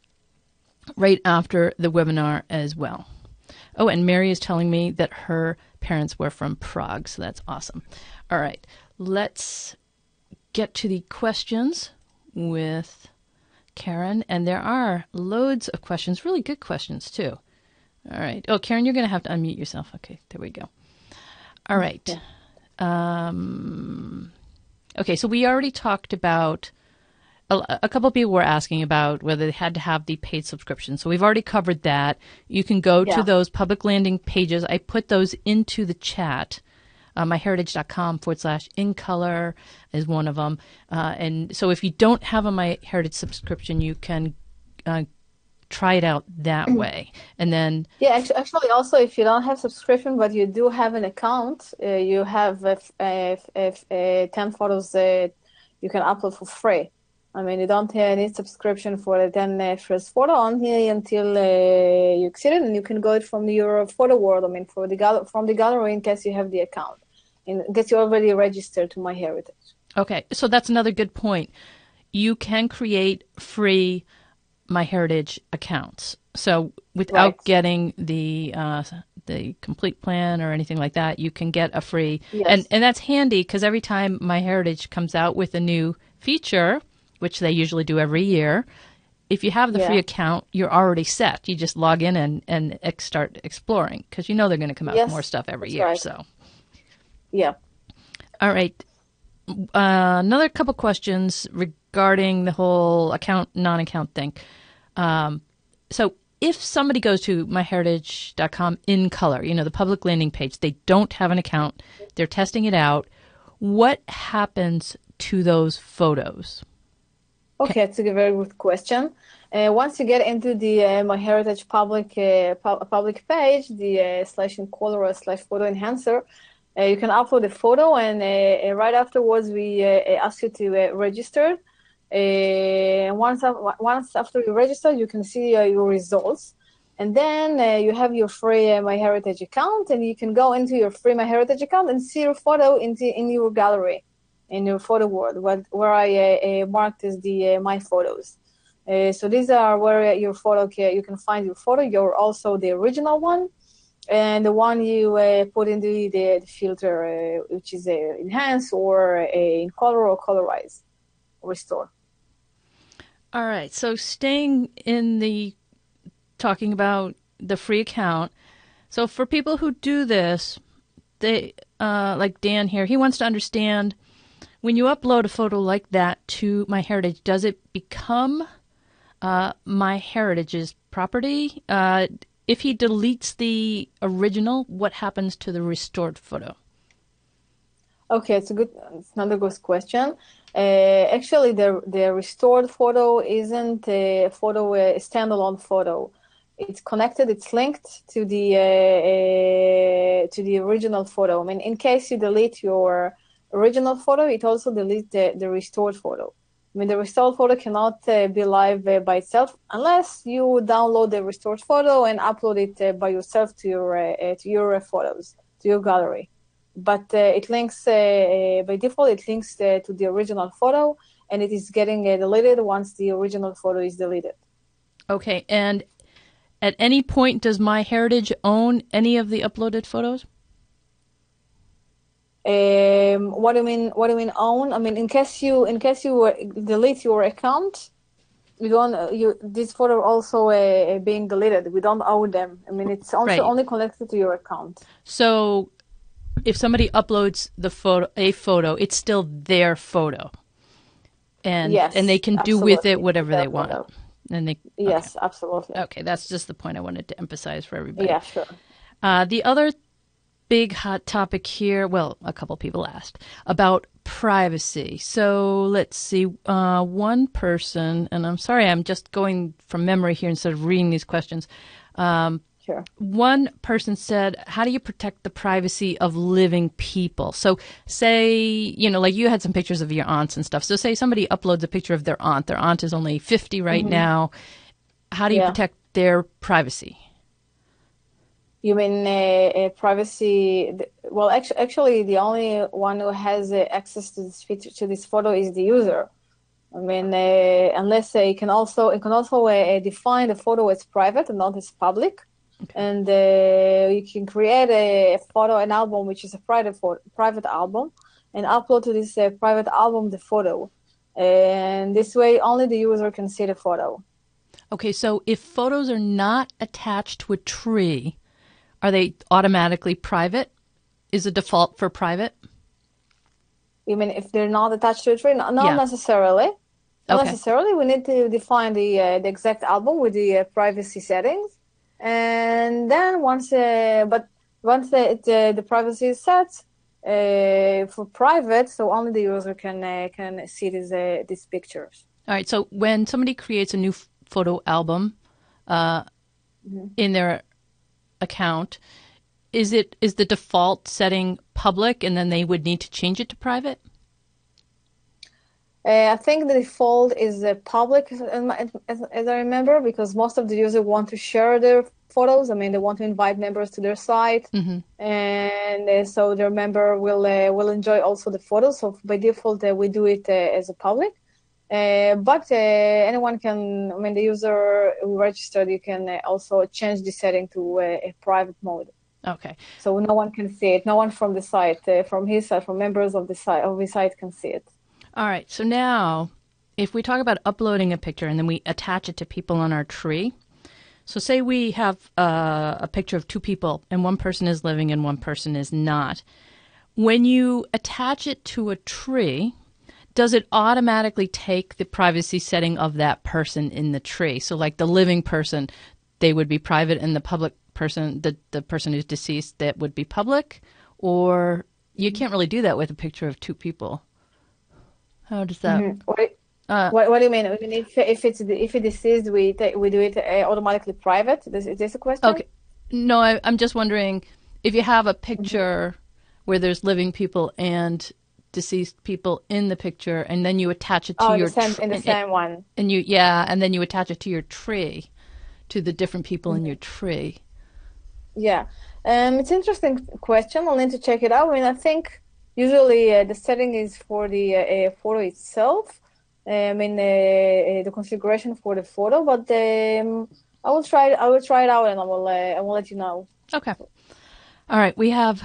right after the webinar as well. Oh, and Mary is telling me that her parents were from Prague, so that's awesome. All right, let's get to the questions with Keren, and there are loads of questions, really good questions too. All right. Oh, Keren, you're going to have to unmute yourself. Okay, there we go. All right. Okay, so we already talked about, a couple of people were asking about whether they had to have the paid subscription. So we've already covered that. You can go to those public landing pages. I put those into the chat. MyHeritage.com/in color is one of them. And so if you don't have a MyHeritage subscription, you can try it out that way. And then actually also, if you don't have subscription but you do have an account, you have 10 photos you can upload for free. I mean, you don't need subscription for the 10 first photo on here until you exceed it, and you can go from your photo world. I mean, from the gallery, in case you have the account, in case you already registered to MyHeritage. Okay, so that's another good point. You can create free MyHeritage accounts. So without getting the complete plan or anything like that, you can get a free, and that's handy, because every time MyHeritage comes out with a new feature, which they usually do every year, if you have the free account, you're already set. You just log in and start exploring, because you know they're going to come out with more stuff every year. Right. So, all right. Another couple questions regarding the whole account, non-account thing. So if somebody goes to MyHeritage.com in color, the public landing page, they don't have an account, they're testing it out, what happens to those photos? Okay, it's a very good question. Once you get into the MyHeritage public page, the /in color /photo enhancer, you can upload a photo, and right afterwards we ask you to register. Once after you register, you can see your results, and then you have your free MyHeritage account, and you can go into your free MyHeritage account and see your photo in your gallery, in your photo world, where I marked as the my photos. So these are where your photo you can find your photo. You're also the original one, and the one you put into the filter, which is enhance or in color or colorize, or restore. All right. So staying in talking about the free account. So for people who do this, they like Dan here, he wants to understand, when you upload a photo like that to MyHeritage, does it become MyHeritage's property? If he deletes the original, what happens to the restored photo? Okay, it's another good question. Actually, the restored photo isn't a standalone photo. It's connected. It's linked to the original photo. I mean, in case you delete your original photo, it also deletes the restored photo. I mean, the restored photo cannot be live by itself unless you download the restored photo and upload it by yourself to your photos, to your gallery. but it links by default. It links to the original photo, and it is getting deleted once the original photo is deleted. Okay, and at any point, does MyHeritage own any of the uploaded photos? What do you mean? What do you mean own? I mean, in case you delete your account, you don't. This photo also being deleted. We don't own them. I mean, it's also Right. only connected to your account. So, if somebody uploads a photo, it's still their photo, and Yes, they can do absolutely. with it whatever Their they want. photo. And they Yes, absolutely. Okay, that's just the point I wanted to emphasize for everybody. Yeah, sure. The other big hot topic here, well, a couple people asked about privacy. So let's see, one person, and I'm sorry, I'm just going from memory here instead of reading these questions. Sure. One person said, how do you protect the privacy of living people? So say, like you had some pictures of your aunts and stuff. So say somebody uploads a picture of their aunt. Their aunt is only 50 right now. How do you protect their privacy? You mean privacy? Well, actually, the only one who has access to this feature, to this photo is the user. I mean, unless it can also define the photo as private and not as public. Okay. And you can create a photo, an album, which is a private album, and upload to this private album the photo. And this way, only the user can see the photo. Okay, so if photos are not attached to a tree, are they automatically private? Is the default for private? You mean if they're not attached to a tree? Not necessarily. Not necessarily. We need to define the exact album with the privacy settings, and then once the privacy is set for private, so only the user can see these pictures. All right. So when somebody creates a new photo album in their account, is the default setting public, and then they would need to change it to private? I think the default is public, as I remember, because most of the users want to share their photos. I mean, they want to invite members to their site, and so their member will enjoy also the photos. So by default, we do it as a public. But anyone can, I mean, the user who registered, you can also change the setting to a private mode. Okay. So no one can see it. No one from the site, from his site, from members of his site can see it. All right. So now, if we talk about uploading a picture and then we attach it to people on our tree, so say we have a picture of two people and one person is living and one person is not. When you attach it to a tree, does it automatically take the privacy setting of that person in the tree? So like the living person, they would be private, and the public person, the person who's deceased, that would be public? Or you can't really do that with a picture of two people. How does that? What do you mean? I mean, if it deceased, we do it automatically private. Is this a question? Okay. No, I'm just wondering if you have a picture where there's living people and deceased people in the picture, and then you attach it to your same one. And and then you attach it to your tree, to the different people in your tree. Yeah, it's an interesting question. I'll need to check it out. I mean, I think usually the setting is for the photo itself. I mean, the configuration for the photo, but I will try it out, and I will let you know. Okay. All right. We have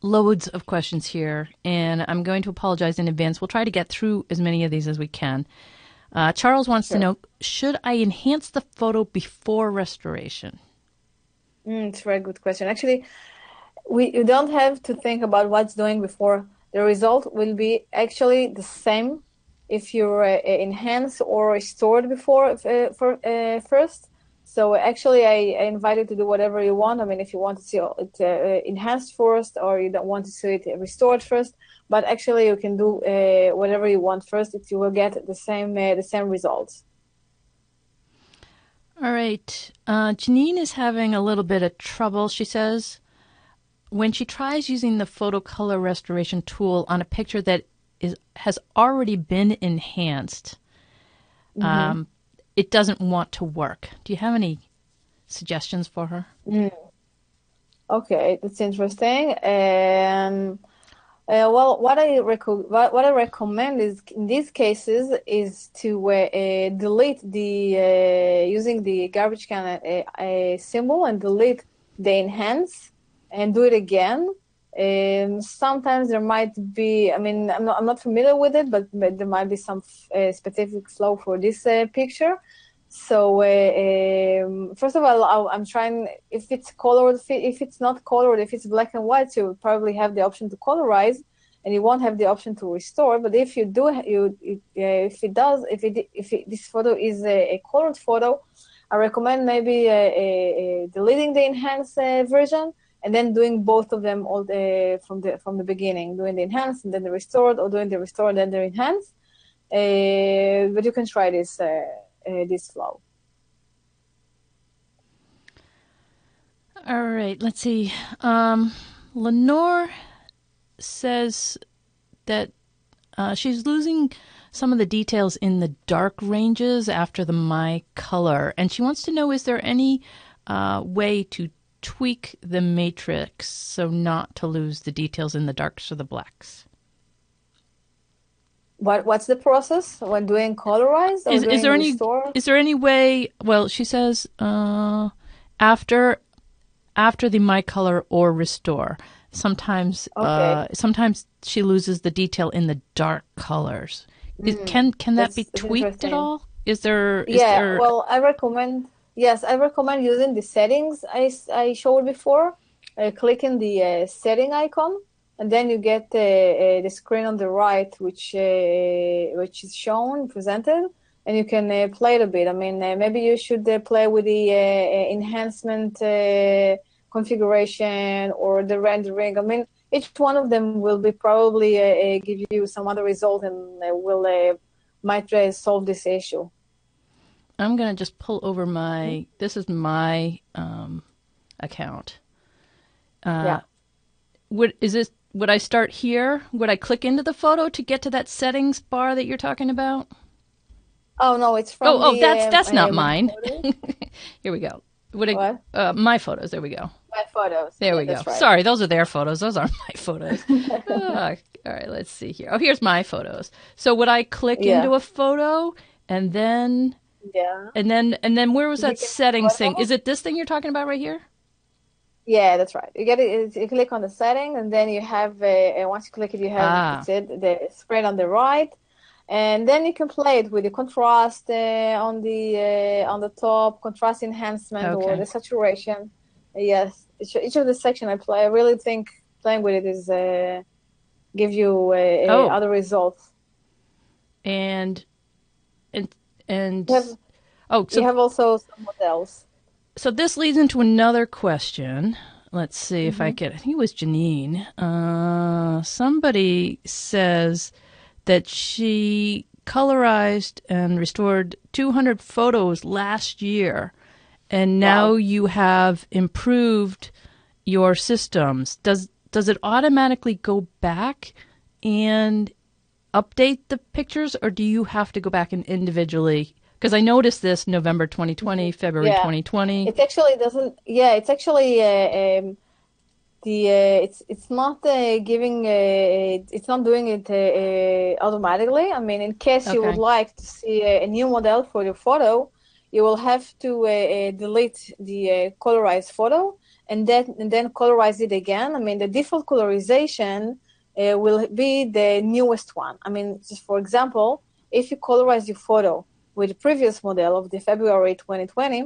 loads of questions here, and I'm going to apologize in advance. We'll try to get through as many of these as we can. Charles wants to know, should I enhance the photo before restoration? It's a very good question. Actually, you don't have to think about what's doing before. The result will be actually the same if you enhance or restored before first. So actually, I invite you to do whatever you want. I mean, if you want to see it enhanced first, or you don't want to see it restored first, but actually you can do whatever you want first. You will get the same results. All right. Janine is having a little bit of trouble. She says when she tries using the photo color restoration tool on a picture that has already been enhanced, it doesn't want to work. Do you have any suggestions for her? Okay, that's interesting. Well, what I recommend is in these cases is to delete the using the garbage can symbol and delete the enhance and do it again. Sometimes there might be, I mean, I'm not familiar with it, but there might be some specific flow for this picture. So first of all, I'm trying, if it's colored, if it's not colored, if it's black and white, you will probably have the option to colorize and you won't have the option to restore. But if you do, if this photo is a colored photo, I recommend maybe deleting the enhanced version and then doing both of them from the beginning, doing the enhanced and then the restored, or doing the restored and then the enhanced. But you can try this flow. All right, let's see. Lenore says that she's losing some of the details in the dark ranges after the My Color, and she wants to know, is there any way to tweak the matrix so not to lose the details in the darks or the blacks? What's the process when doing colorize or doing restore? Is there any way? Well, she says after the My Color or restore. Sometimes sometimes she loses the detail in the dark colors. Can that be tweaked at all? Is there? Well, I recommend using the settings I showed before. Clicking the setting icon, and then you get the screen on the right, which is shown, presented, and you can play it a bit. I mean, maybe you should play with the enhancement configuration or the rendering. I mean, each one of them will be probably give you some other result and might solve this issue. I'm going to just pull over this is my account. Would I start here? Would I click into the photo to get to that settings bar that you're talking about? Oh no, it's from that's not mine. Here we go. My photos. There we go. My photos. There we go. Right. Sorry, those are their photos. Those aren't my photos. All right, let's see here. Oh, here's my photos. So would I click into a photo and then and then where was that settings thing? Is it this thing you're talking about right here? Yeah, that's right. You click on the setting, and then you have once you click it, you have the screen on the right, and then you can play it with the contrast on the top, contrast enhancement or the saturation. Yes, each of the section I really think playing with it is give you other results. And you have also some models. So this leads into another question. Let's see if I think it was Janine. Somebody says that she colorized and restored 200 photos last year, and now you have improved your systems. Does it automatically go back and update the pictures, or do you have to go back and individually? Because I noticed this November 2020, February 2020. It actually doesn't. Yeah, it's actually it's not giving. It's not doing it automatically. I mean, in case you would like to see a new model for your photo, you will have to delete the colorized photo and then colorize it again. I mean, the default colorization will be the newest one. I mean, just for example, if you colorize your photo with the previous model of the February 2020,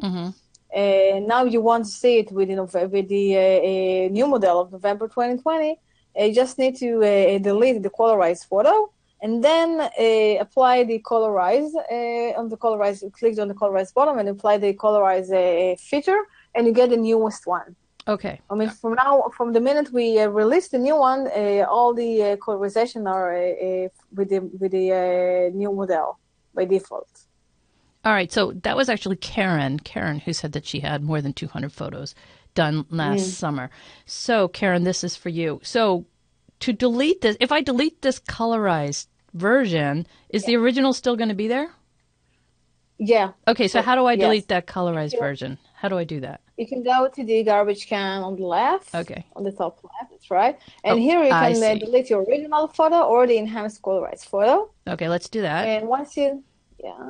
now you want to see it with the new model of November 2020, you just need to delete the colorized photo and then apply the colorize on the colorize. Click on the colorize bottom and apply the colorize feature, and you get the newest one. Okay. I mean, from the minute we release the new one, all the colorization are with the new model by default. All right, so that was actually Keren, who said that she had more than 200 photos done last summer. So, Keren, this is for you. So, to delete this, if I delete this colorized version, is the original still going to be there? Yeah. Okay, so how do I Yes. delete that If colorized you version? How do I do that? you can go to the garbage can on the left, Okay. on the top left, that's right. And Oh, here you I can see. delete your original photo or the enhanced colorized photo. Okay, let's do that. And once you, yeah,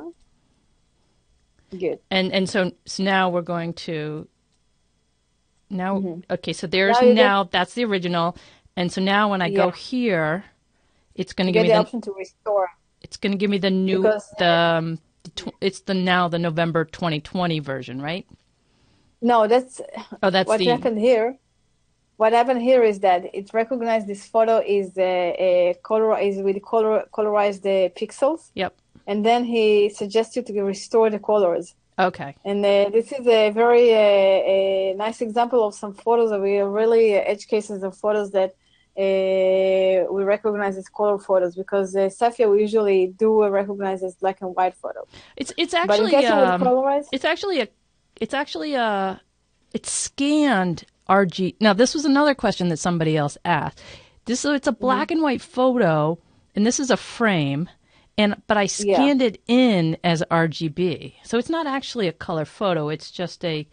good. And so now we're going to now Hmm. okay, so there's Now you get, now that's the original. And so now when I yeah, go here, it's going to you give get me the the option to restore it's going to give me the new because it's the now the November 2020 version, right? no, that's Oh, that's what the happened here. What happened here is that it recognized this photo is a color is with colorized the pixels, Yep. and then he suggests you to restore the colors. Okay. And this is a very a nice example of some photos that we are really edge cases of photos that we recognize as color photos because Safia we usually do recognize as black and white photo. It's But in actually case with colorize, it's actually a it's actually a it's scanned RG. Now this was another question that somebody else asked. So it's a black and white photo, and this is a frame, but I yeah, scanned it in as RGB. So it's not actually a color photo. It's just a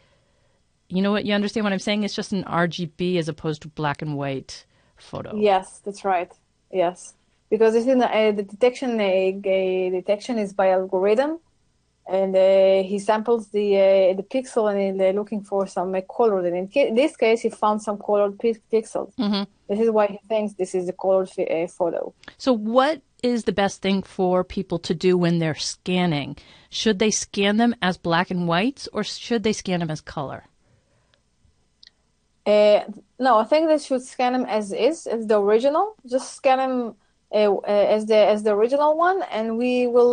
you know what you understand what I'm saying? It's just an RGB as opposed to black and white photo. yes, that's right, yes, because this is the detection is by algorithm. And he samples the pixel and they're looking for some color. And in this case, he found some colored pixels. Mm-hmm. This is why he thinks this is a colored photo. So, what is the best thing for people to do when they're scanning? Should they scan them as black and whites or should they scan them as color? No, I think they should scan them as is, as the original. Just scan them as the original one, and we will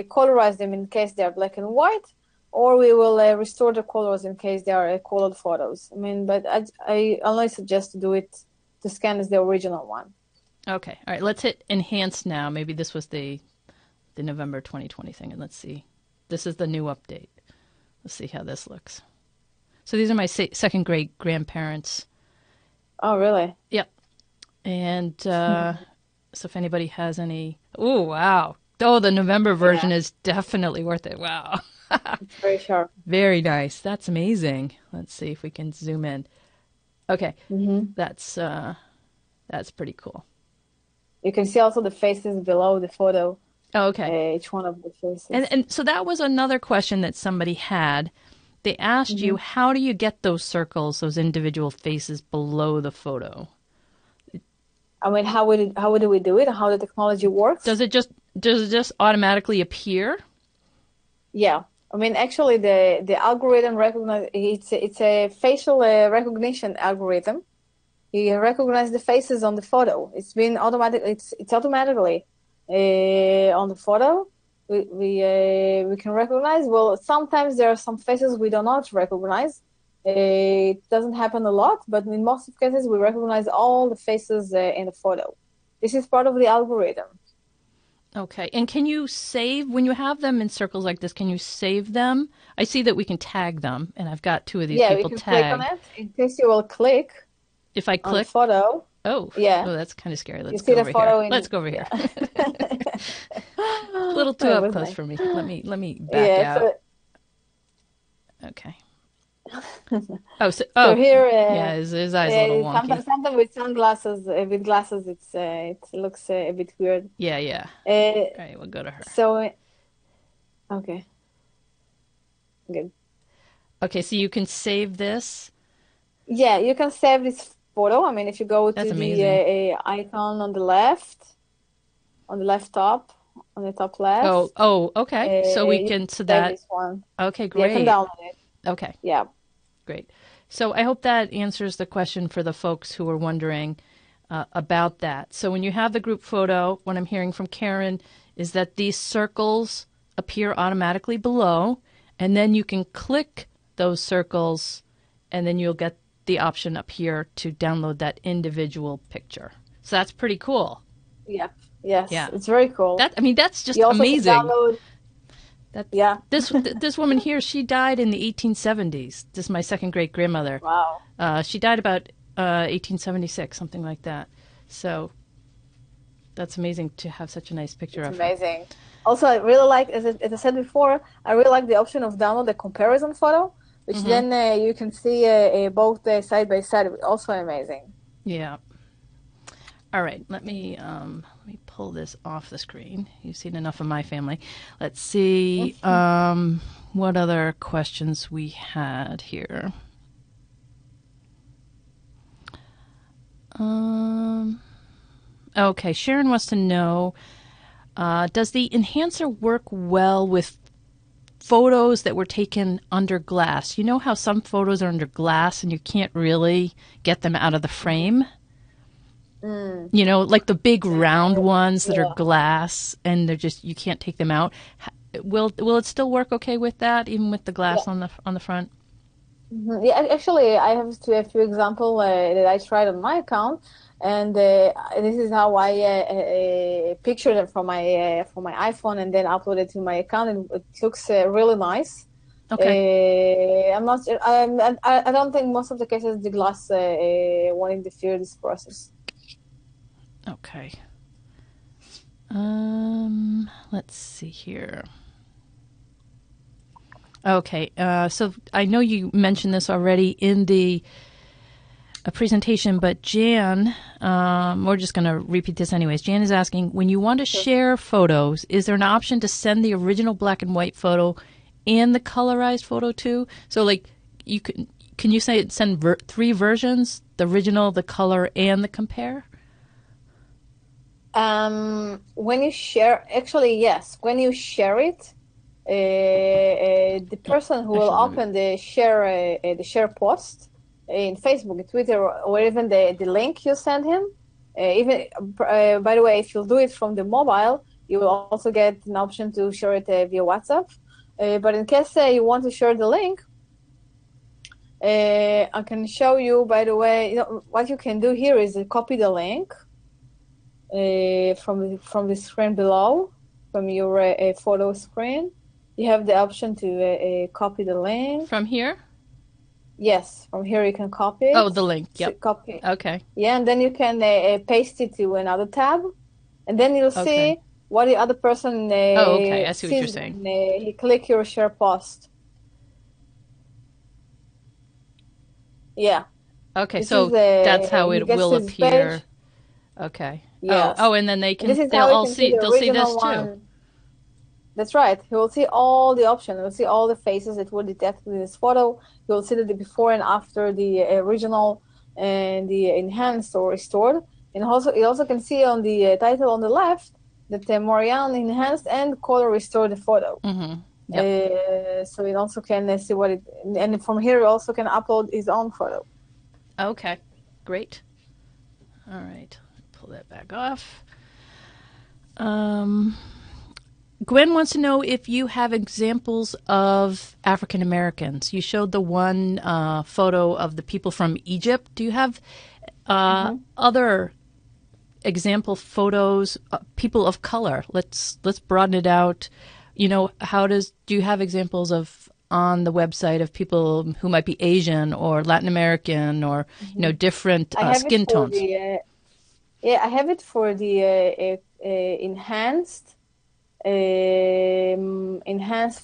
colorize them in case they are black and white, or we will restore the colors in case they are colored photos. I mean, but I only suggest to do it to scan as the original one. Okay. All right. Let's hit enhance now. Maybe this was the November 2020 thing, and let's see. This is the new update. Let's see how this looks. So these are my second grade grandparents. Oh, really? Yep. And so if anybody has any, oh wow, oh the November version is definitely worth it. Wow, it's very sharp. very nice. That's amazing. Let's see if we can zoom in. Okay, that's pretty cool. You can see also the faces below the photo. Oh, okay. Each one of the faces. And so that was another question that somebody had. They asked you, how do you get those circles, those individual faces below the photo? I mean, how do we do it? How the technology works? Does it just automatically appear? Yeah. I mean, actually, the algorithm recognize it's a facial recognition algorithm. You recognize the faces on the photo. It's been automatic. It's automatically on the photo. We can recognize. Well, sometimes there are some faces we do not recognize. It doesn't happen a lot, but in most of cases, we recognize all the faces in the photo. This is part of the algorithm. Okay. And can you save, when you have them in circles like this, can you save them? I see that we can tag them, and I've got two of these people we can tagged. click on it. In case you will click If I on the click, photo. oh, yeah. Oh, that's kind of scary. Let's see go the over photo here. Let's go over here. A little too up close for me. Let me back out. Okay. So here, yeah, his eyes a little wonky. Sometimes with sunglasses, with glasses, it looks a bit weird. Yeah. All right, we'll go to her. So, okay, good. Okay, so you can save this. Yeah, you can save this photo. I mean, if you go to the icon on the left top, on the top left. Oh, okay. So we can save this one. Okay, great. Yeah, you can download it. Okay. Yeah. Great. So I hope that answers the question for the folks who are wondering about that. So when you have the group photo, what I'm hearing from Keren is that these circles appear automatically below, and then you can click those circles, and then you'll get the option up here to download that individual picture. So that's pretty cool. Yeah. Yes. Yeah. It's very cool. That's just amazing. Download. Yeah. This woman here, she died in the 1870s. This is my second great grandmother. Wow. She died about 1876, something like that. So that's amazing to have such a nice picture of her. Amazing. Also, I really like, as I said before, I really like the option of download the comparison photo, which then you can see both side by side. Also amazing. Yeah. All right, let me pull this off the screen. You've seen enough of my family. Let's see what other questions we had here. Okay, Sharon wants to know, does the enhancer work well with photos that were taken under glass? You know how some photos are under glass and you can't really get them out of the frame? You know, like the big round ones that are glass and they're just, you can't take them out. Will it still work okay with that, even with the glass on the front? Yeah, actually, I have a few examples that I tried on my account, and this is how I pictured it from my iPhone and then uploaded it to my account, and it looks really nice. Okay. I'm not. I don't think most of the cases the glass won't interfere this process. Okay. Let's see here. Okay, so I know you mentioned this already in the presentation, but Jan, we're just going to repeat this anyways. Jan is asking, when you want to share photos, is there an option to send the original black and white photo and the colorized photo too? So, like, can you say send three versions: the original, the color, and the compare? When you share, actually, yes, when you share it, the person who will open the share post in Facebook, Twitter, or even the link you send him, even by the way, if you do it from the mobile, you will also get an option to share it via WhatsApp. But in case you want to share the link, I can show you, by the way, what you can do here is copy the link from the screen below, from your photo screen. You have the option to copy the link. From here? Yes, from here you can copy it. Oh, the link, yep. Copy. Okay. Yeah, and then you can paste it to another tab, and then you'll see what the other person I see what you're sees saying. when he click your share post. Yeah. Okay, so that's how it will appear. Page. Okay. Yes. Oh, and then they'll all see, they'll see this too. That's right. You will see all the options. You will see all the faces that were detected in this photo. You will see the before and after the original and the enhanced or restored. And also, you also can see on the title on the left that Marianne enhanced and color restored the photo. Mm-hmm. Yep. So you also can see what it, and from here you also can upload his own photo. Okay, great. All right, pull that back off. Gwen wants to know if you have examples of African Americans. You showed the one photo of the people from Egypt. Do you have other example photos, people of color? Let's broaden it out. You know, do you have examples of on the website of people who might be Asian or Latin American or different skin tones? I have it for the enhanced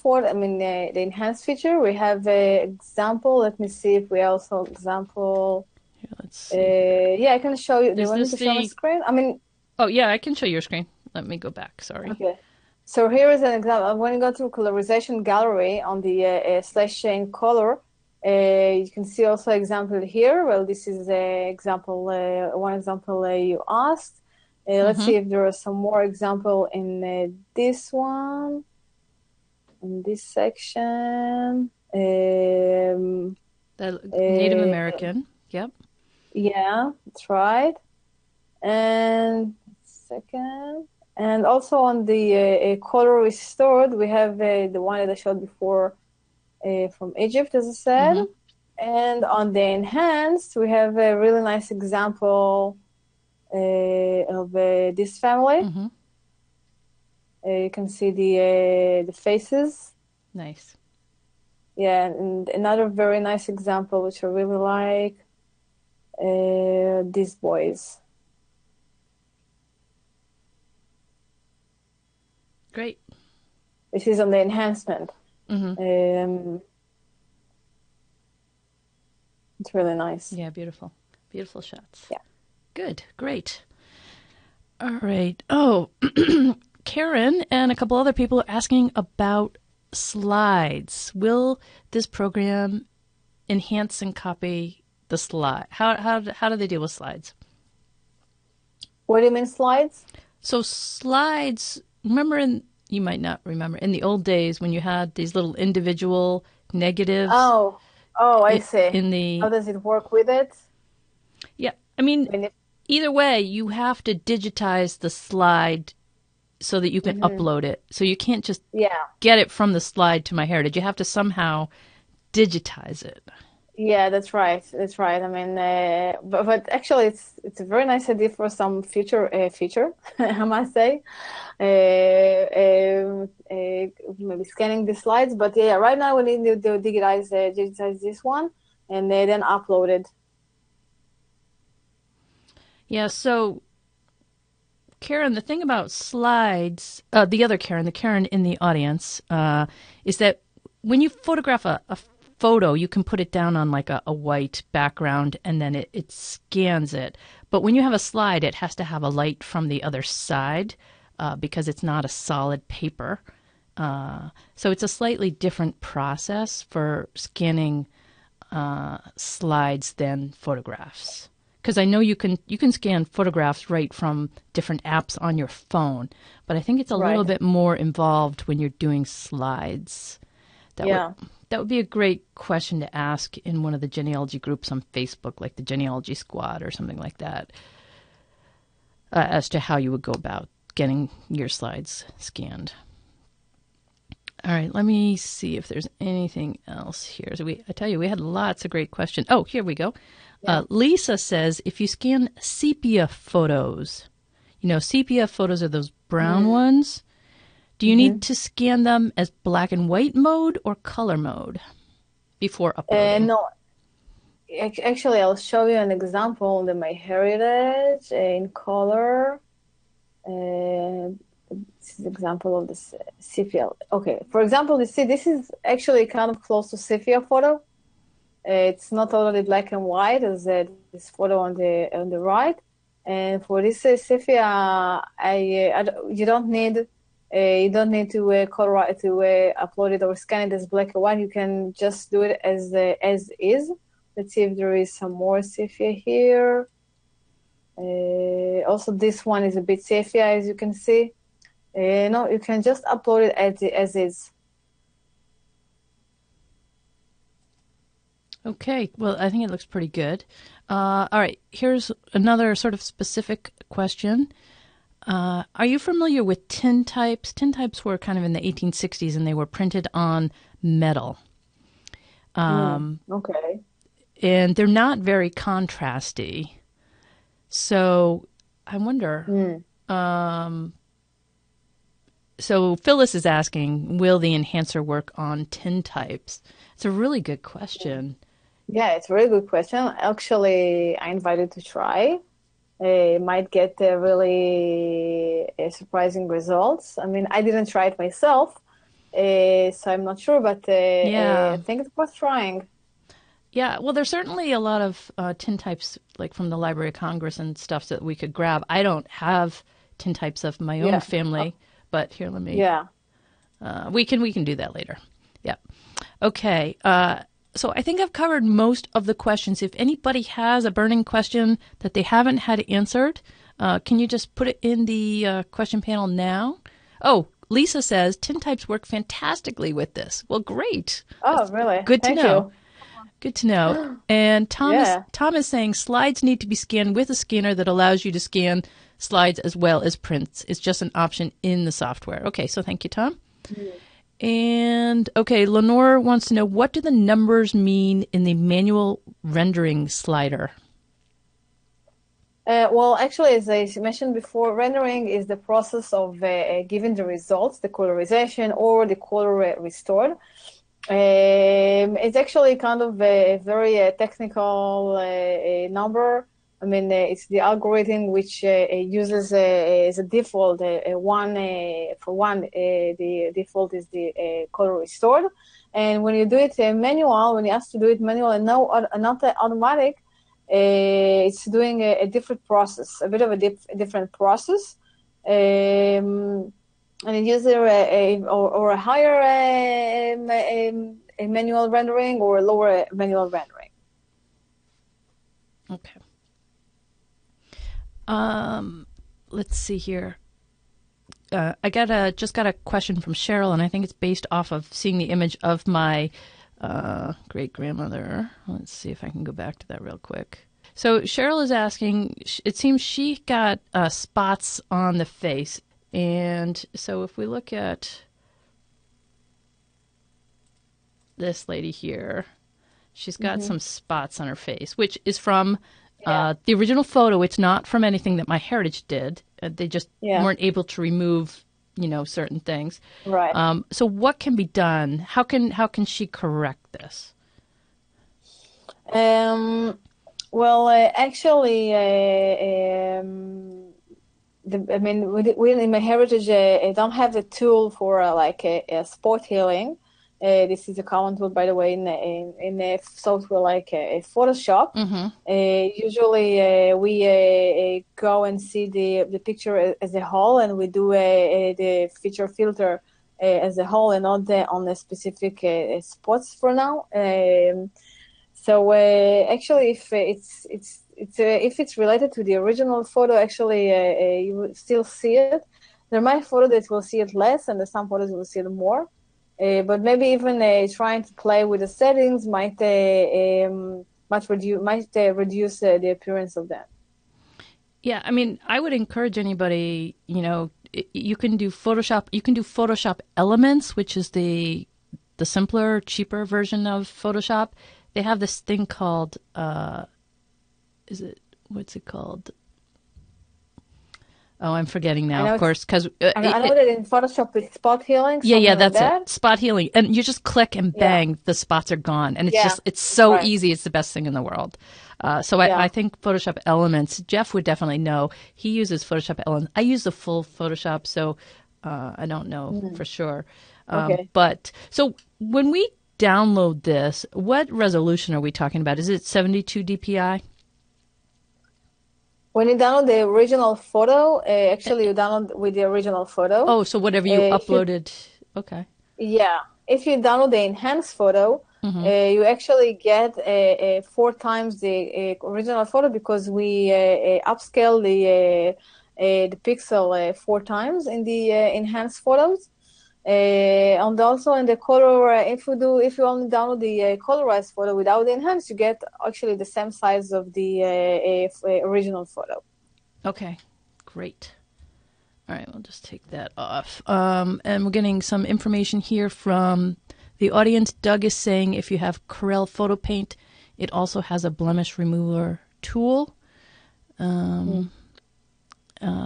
for, I mean, the enhanced feature. We have an example. Let me see if we also example. Here, let's see. Yeah, I can show you. Do you want me to show my screen? I mean. Oh yeah, I can show your screen. Let me go back. Sorry. Okay. So here is an example. When you go to colorization gallery on the /in color, you can see also example here. Well, this is an example, one example you asked. Let's see if there are some more example in this one, in this section. The Native American, yep. Yeah, that's right. And second. And also on the color restored, we have the one that I showed before from Egypt, as I said. And on the enhanced, we have a really nice example of this family. You can see the faces. Nice. Yeah, and another very nice example, which I really like, these boys. Great. This is on the enhancement. It's really nice. Yeah, beautiful. Beautiful shots. Yeah. Good. Great. All right. Oh, Keren and a couple other people are asking about slides. Will this program enhance and copy the slide? How do they deal with slides? What do you mean slides? So slides, you might not remember, in the old days when you had these little individual negatives. Oh, I see. How does it work with it? Yeah, I mean, either way, you have to digitize the slide so that you can upload it. So you can't just get it from the slide to MyHeritage. You have to somehow digitize it. Yeah, that's right. That's right. I mean, but actually, it's a very nice idea for some future feature, I must say. Maybe scanning the slides. But yeah, right now we need to digitize this one and then upload it. Yeah. So, Keren, the thing about slides, the other Keren, the Keren in the audience, is that when you photograph a photo, you can put it down on like a white background and then it scans it. But when you have a slide, it has to have a light from the other side because it's not a solid paper. So it's a slightly different process for scanning slides than photographs. Because I know you can scan photographs right from different apps on your phone, but I think it's a little bit more involved when you're doing slides. That would be a great question to ask in one of the genealogy groups on Facebook, like the Genealogy Squad or something like that, as to how you would go about getting your slides scanned. All right, let me see if there's anything else here. So I tell you, we had lots of great questions. Oh, here we go. Yeah. Lisa says, if you scan sepia photos, sepia photos are those brown ones. Do you need to scan them as black and white mode or color mode before uploading? No. Actually, I'll show you an example in MyHeritage in Color. This is an example of the sepia. Okay, for example, you see this is actually kind of close to sepia photo. It's not totally black and white as this photo on the right. And for this sepia, you don't need to colorize to upload it or scan it as black and white. You can just do it as is. Let's see if there is some more sepia here. Also, this one is a bit sepia, as you can see. No, you can just upload it as is. Okay, well, I think it looks pretty good. All right, here's another sort of specific question. Are you familiar with tin types? Tin types were kind of in the 1860s, and they were printed on metal. Okay. And they're not very contrasty. So I wonder... So Phyllis is asking, will the enhancer work on tin types? It's a really good question. Yeah, it's a really good question. Actually, I invited to try. Might get really surprising results. I mean, I didn't try it myself, so I'm not sure, but I think it's worth trying. Yeah, well, there's certainly a lot of tin types, like from the Library of Congress and stuff that we could grab. I don't have tin types of my own family, but here, let me. Yeah. We can do that later. Yeah. Okay. So I think I've covered most of the questions. If anybody has a burning question that they haven't had answered, can you just put it in the question panel now? Oh, Lisa says tin types work fantastically with this. Well, great. Oh, really? Good to Thank know. You. Good to know. And Tom is saying slides need to be scanned with a scanner that allows you to scan slides as well as prints. It's just an option in the software. Okay, so thank you, Tom. And, okay, Lenore wants to know, what do the numbers mean in the manual rendering slider? Well, actually, as I mentioned before, rendering is the process of giving the results, the colorization or the color restored. It's actually kind of a very technical number. I mean, it's the algorithm which uses as a default the default is the color restored. And when you do it manual, when you ask to do it manual and not automatic, it's doing a different process, a bit of a different process. And it uses a higher a manual rendering or a lower manual rendering. Okay. Let's see here. I just got a question from Cheryl, and I think it's based off of seeing the image of my great-grandmother. Let's see if I can go back to that real quick. So Cheryl is asking, it seems she got spots on the face. And so if we look at this lady here, she's got some spots on her face, which is from the original photo. It's not from anything that MyHeritage did. They just weren't able to remove, certain things. Right. So what can be done? How can she correct this? Well, actually, we in MyHeritage don't have the tool for a spot healing. This is a common tool, by the way, in a software like Photoshop. Usually, we go and see the picture as a whole, and we do the feature filter as a whole, and not on the specific spots for now. So actually, if it's related to the original photo, actually you will still see it. There might be photos that will see it less, and there's some photos will see it more. But maybe even trying to play with the settings might reduce the appearance of that. Yeah, I mean, I would encourage anybody. You can do Photoshop. You can do Photoshop Elements, which is the simpler, cheaper version of Photoshop. They have this thing called, what's it called? Oh, I'm forgetting now, of course, because I know that in Photoshop it's spot healing. Yeah, that's it. Spot healing, and you just click and bang, the spots are gone, and it's so easy. It's the best thing in the world. So I think Photoshop Elements. Jeff would definitely know. He uses Photoshop Elements. I use the full Photoshop, so I don't know for sure. Okay. But so when we download this, what resolution are we talking about? Is it 72 dpi? When you download the original photo, actually you download with the original photo. Oh, so whatever you uploaded. Okay. Yeah. If you download the enhanced photo, you actually get 4 times the original photo because we upscale the pixel 4 times in the enhanced photos. And also in the color, if you only download the colorized photo without the enhanced, you get actually the same size of the original photo. Okay, great. All right, we'll just take that off. And we're getting some information here from the audience. Doug is saying if you have Corel Photo Paint, it also has a blemish remover tool.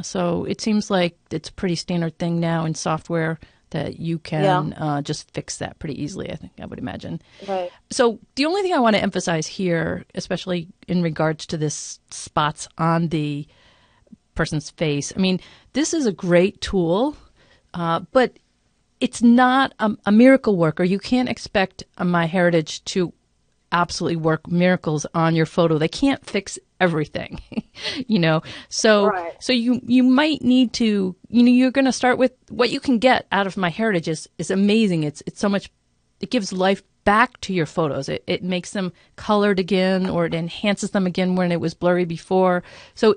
So it seems like it's a pretty standard thing now in software that you can just fix that pretty easily, I would imagine. Right. So the only thing I want to emphasize here, especially in regards to this spots on the person's face, I mean, this is a great tool, but it's not a miracle worker. You can't expect MyHeritage to absolutely work miracles on your photo. They can't fix everything, So you might need to, you're going to start with what you can get out of MyHeritage is amazing. It's so much, it gives life back to your photos. It makes them colored again, or it enhances them again when it was blurry before. So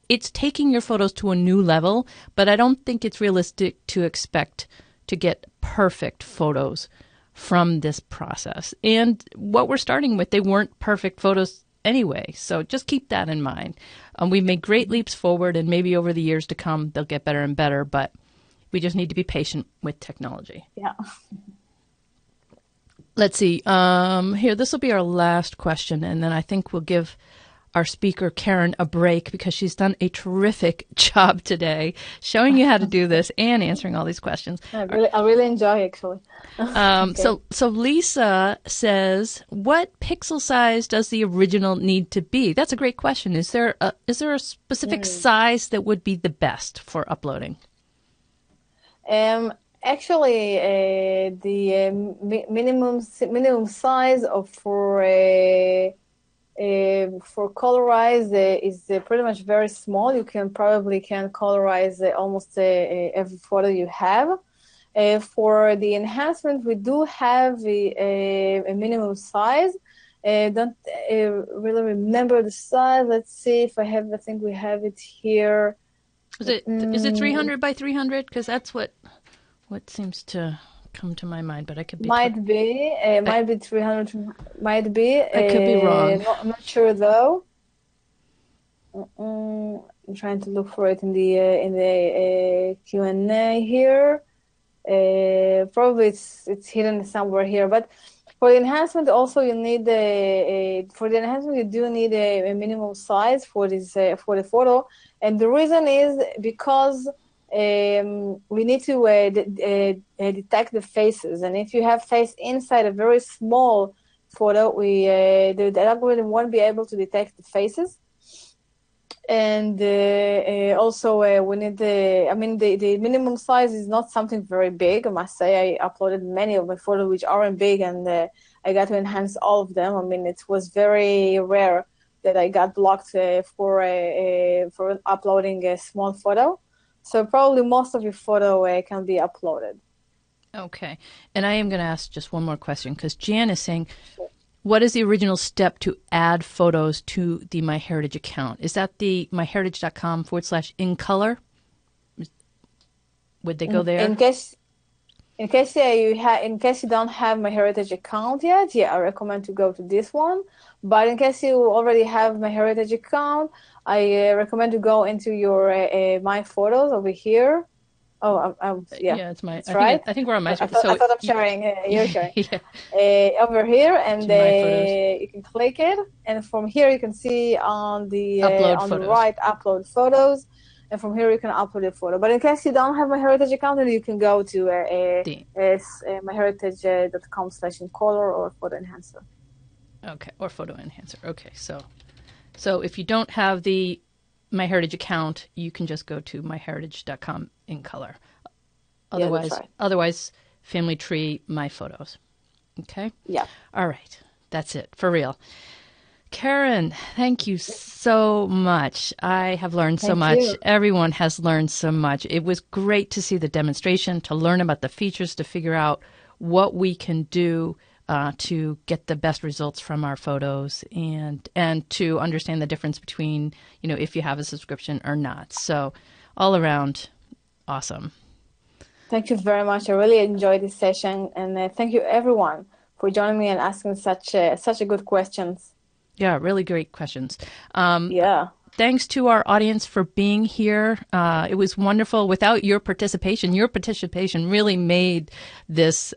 it's taking your photos to a new level, but I don't think it's realistic to expect to get perfect photos from this process. And what we're starting with, they weren't perfect photos anyway. So just keep that in mind. We've made great leaps forward, and maybe over the years to come, they'll get better and better, but we just need to be patient with technology. Yeah. Let's see. Here, this will be our last question, and then I think we'll give our speaker, Keren, a break because she's done a terrific job today showing you how to do this and answering all these questions. I really enjoy, actually. Okay. So Lisa says, what pixel size does the original need to be? That's a great question. Is there a specific size that would be the best for uploading? Actually, the minimum size for Colorize is pretty much very small. You can colorize almost every photo you have. For the enhancement, we do have a minimum size. Don't really remember the size. Let's see if I have. I think we have it here. Is it 300 by 300? Because that's what seems to come to my mind, but I could be might be 300. Might be. I could be wrong. I'm not sure though. I'm trying to look for it in the Q&A here. Probably it's hidden somewhere here, but for the enhancement also you need for the enhancement you do need a minimum size for this for the photo, and the reason is because we need to detect the faces, and if you have face inside a very small photo, the algorithm won't be able to detect the faces. And also we need the minimum size is not something very big. I must say, I uploaded many of my photos which aren't big, and I got to enhance all of them. I mean, it was very rare that I got blocked for uploading a small photo. So probably most of your photo can be uploaded. Okay. And I am going to ask just one more question, because Jan is saying, what is the original step to add photos to the MyHeritage account? Is that the myheritage.com/in color? Would they go there? In case you don't have MyHeritage account yet, I recommend to go to this one. But in case you already have MyHeritage account, I recommend to go into your My Photos over here. Oh, yeah, it's my. I think we're on my. I thought I'm sharing. You're sharing. Over here, and you can click it, and from here you can see on the right upload photos, and from here you can upload a photo. But in case you don't have MyHeritage account, then you can go to myheritage.com/in color or photo enhancer. Okay, or photo enhancer. Okay, so if you don't have the MyHeritage account, you can just go to myheritage.com in color. Otherwise, Family Tree, My Photos. Okay? Yeah. All right. That's it. For real. Keren, thank you so much. I have learned so much. Everyone has learned so much. It was great to see the demonstration, to learn about the features, to figure out what we can do to get the best results from our photos, and to understand the difference between, if you have a subscription or not. So all around, awesome. Thank you very much. I really enjoyed this session, and thank you everyone for joining me and asking such a good questions. Yeah, really great questions. Yeah. Thanks to our audience for being here. It was wonderful. Without your participation really made this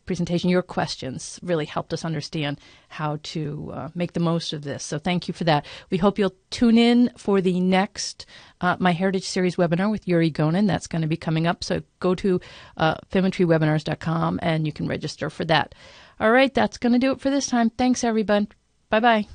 presentation. Your questions really helped us understand how to make the most of this. So thank you for that. We hope you'll tune in for the next MyHeritage Series webinar with Yuri Gonin. That's going to be coming up. So go to FamilyTreeWebinars.com and you can register for that. All right, that's going to do it for this time. Thanks, everyone. Bye-bye.